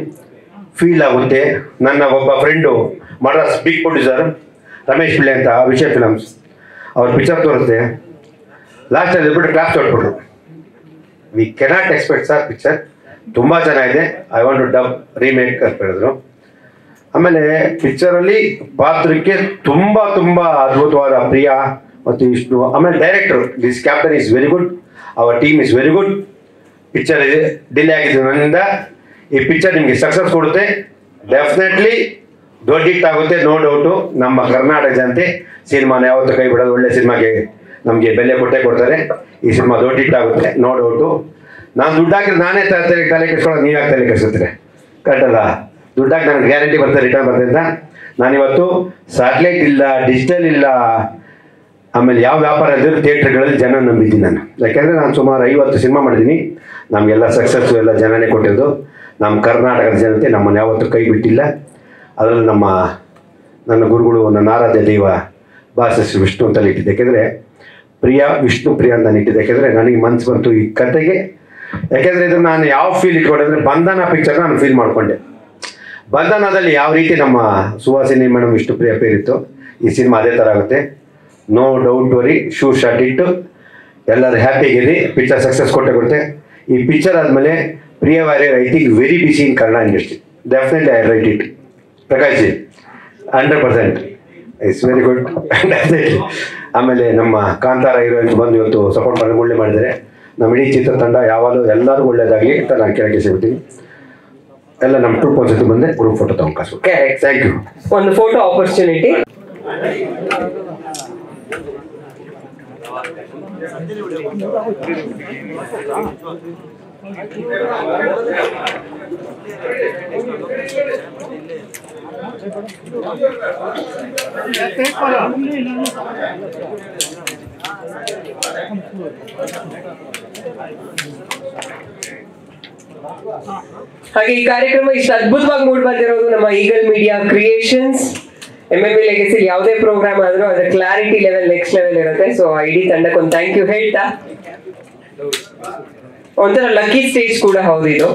ಫೀಲ್ ಆಗುತ್ತೆ. ನನ್ನ ಒಬ್ಬ friend Madras big producer Ramesh Pillai ಅಂತ ವಿಷಯ ಫಿಲಮ್ಸ್, ಅವ್ರ ಪಿಕ್ಚರ್ ತೋರಿಸ್ದೆ. ಲಾಸ್ಟಲ್ಲಿ ಬಿಟ್ಟು ಕ್ಲಾಸ್ ತೊಟ್ಬಿಟ್ರು. We cannot expect sir, picture ತುಂಬ ಚೆನ್ನಾಗಿದೆ, I want to dub remake ಅಂತ ಹೇಳಿದ್ರು. ಆಮೇಲೆ ಪಿಕ್ಚರಲ್ಲಿ ಪಾತ್ರಕ್ಕೆ ತುಂಬ ತುಂಬ ಅದ್ಭುತವಾದ ಪ್ರಿಯಾ ಮತ್ತು ವಿಷ್ಣು. ಆಮೇಲೆ director this captain is very good, our team is very good. Picture delay ಆಗಿದ್ದು ನನ್ನಿಂದ. ಈ ಪಿಕ್ಚರ್ ನಿಮಗೆ ಸಕ್ಸಸ್ ಕೊಡುತ್ತೆ, ಡೆಫಿನೆಟ್ಲಿ ದೊಡ್ಡ ಹಿಟ್ ಆಗುತ್ತೆ, ನೋ ಡೌಟು. ನಮ್ಮ ಕರ್ನಾಟಕ ಜನತೆ ಸಿನಿಮಾನ ಯಾವತ್ತೂ ಕೈ ಬಿಡೋದು, ಒಳ್ಳೆ ಸಿನಿಮಾಗೆ ನಮಗೆ ಬೆಲೆ ಕೊಟ್ಟೇ ಕೊಡ್ತಾರೆ. ಈ ಸಿನಿಮಾ ದೊಡ್ಡ ಹಿಟ್ ಆಗುತ್ತೆ, ನೋ ಡೌಟು. ನಾನು ದುಡ್ಡು ಹಾಕಿದ್ರೆ ನಾನೇ ತಲೆ ಕೆಡ್ಸ್ಕೊಳ್ಳೋದು, ನೀವು ಯಾಕೆ ತಲೆ ಕೆಡ್ಸುತ್ತೀರಿ? ಕರೆಕ್ಟಲ್ಲ? ದುಡ್ಡಾಗಿ ನನಗೆ ಗ್ಯಾರಂಟಿ ಬರ್ತದೆ, ರಿಟರ್ನ್ ಬರ್ತದೆ ಅಂತ. ನಾನಿವತ್ತು ಸ್ಯಾಟಲೈಟ್ ಇಲ್ಲ, ಡಿಜಿಟಲ್ ಇಲ್ಲ, ಆಮೇಲೆ ಯಾವ ವ್ಯಾಪಾರ ಇದ್ದರೂ ಥಿಯೇಟ್ರ್ಗಳಲ್ಲಿ ಜನ ನಂಬಿದ್ದೀನಿ ನಾನು. ಯಾಕೆಂದರೆ ನಾನು ಸುಮಾರು 50 ಸಿನಿಮಾ ಮಾಡಿದ್ದೀನಿ. ನಮಗೆಲ್ಲ ಸಕ್ಸಸ್ಸು ಎಲ್ಲ ಜನನೇ ಕೊಟ್ಟಿರೋದು. ನಮ್ಮ ಕರ್ನಾಟಕದ ಜನತೆ ನಮ್ಮನ್ನು ಯಾವತ್ತೂ ಕೈ ಬಿಟ್ಟಿಲ್ಲ. ಅದರಲ್ಲಿ ನನ್ನ ಗುರುಗಳು, ನನ್ನ ಆರಾಧ್ಯ ದೈವ ಭಾಷೆ ವಿಷ್ಣು ಅಂತಲ್ಲಿ ಇಟ್ಟಿದ್ದೆ. ಯಾಕೆಂದರೆ ವಿಷ್ಣುಪ್ರಿಯಾ ಅಂತ ಇಟ್ಟಿದ್ದೆ. ಯಾಕೆಂದರೆ ನನಗೆ ಮನಸ್ಸು ಬಂತು ಈ ಕತೆಗೆ. ಯಾಕೆಂದರೆ ಇದು ನಾನು ಯಾವ ಫೀಲ್ ಇಟ್ಕೊಂಡೆ, ಬಂಧನ ಪಿಕ್ಚರ್ ನಾನು ಫೀಲ್ ಮಾಡಿಕೊಂಡೆ. ಬಂಧನದಲ್ಲಿ ಯಾವ ರೀತಿ ನಮ್ಮ ಸುಹಾಸಿನಿ ಮೇಡಮ್ ವಿಷ್ಣುಪ್ರಿಯಾ പേരിತ್ತು, ಈ ಸಿನಿಮಾ ಅದೇ ಥರ ಆಗುತ್ತೆ. No doubt worry, sure shot ಇಟ್ಟು ಎಲ್ಲರೂ ಹ್ಯಾಪಿಯಾಗಿರಿ. ಪಿಕ್ಚರ್ ಸಕ್ಸಸ್ ಕೊಟ್ಟೆ. ಈ ಪಿಕ್ಚರ್ ಆದಮೇಲೆ Priya Warrier I think very busy in Kannada industry. Definitely I write it. Prakash ji 100% it's very good. ಆಮೇಲೆ ನಮ್ಮ ಕಾಂತಾರ ಹೀರೋಯಿನ್ಸ್ ಬಂದು ಇವತ್ತು ಸಪೋರ್ಟ್ ಮಾಡಿ ಒಳ್ಳೆ ಮಾಡಿದ್ದಾರೆ. ನಮ್ಮ ಇಡೀ ಚಿತ್ರತಂಡ ಯಾವಾಗಲೂ ಎಲ್ಲರೂ ಒಳ್ಳೇದಾಗಲಿ ಅಂತ ನಾನು ಕೆಳಗೆ ಸಿಗ್ತೀನಿ. ಎಲ್ಲ ನಮ್ಮ ಟ್ರೂಪ್ ಒಂದ್ಸತಿ ಬಂದೆ ಗ್ರೂಪ್ ಫೋಟೋ ತಗೊಂಡು. Thank you. ಒಂದು ಫೋಟೋ ಆಪರ್ಚುನಿಟಿ. ಹಾಗೆ ಈ ಕಾರ್ಯಕ್ರಮ ಇಷ್ಟು ಅದ್ಭುತವಾಗಿ ಮೂಡ್ ಬಂದಿರೋದು ನಮ್ಮ Eagle Media Creations. MMB legacy ಯಾವುದೇ ಪ್ರೋಗ್ರಾಮ್ ಆದ್ರೂ ಅದರ ಕ್ಲಾರಿಟಿ ಲೆವೆಲ್ ನೆಕ್ಸ್ಟ್ ಲೆವೆಲ್ ಇರುತ್ತೆ. ಸೊ ಇಡೀ ತಂಡಕ್ಕೆ ಒಂದು ಥ್ಯಾಂಕ್ ಯು ಹೇಳ್ತಾ, ಒಂಥರ ಲಕ್ಕಿ ಸ್ಟೇಜ್ ಕೂಡ ಹೌದು ಇದು.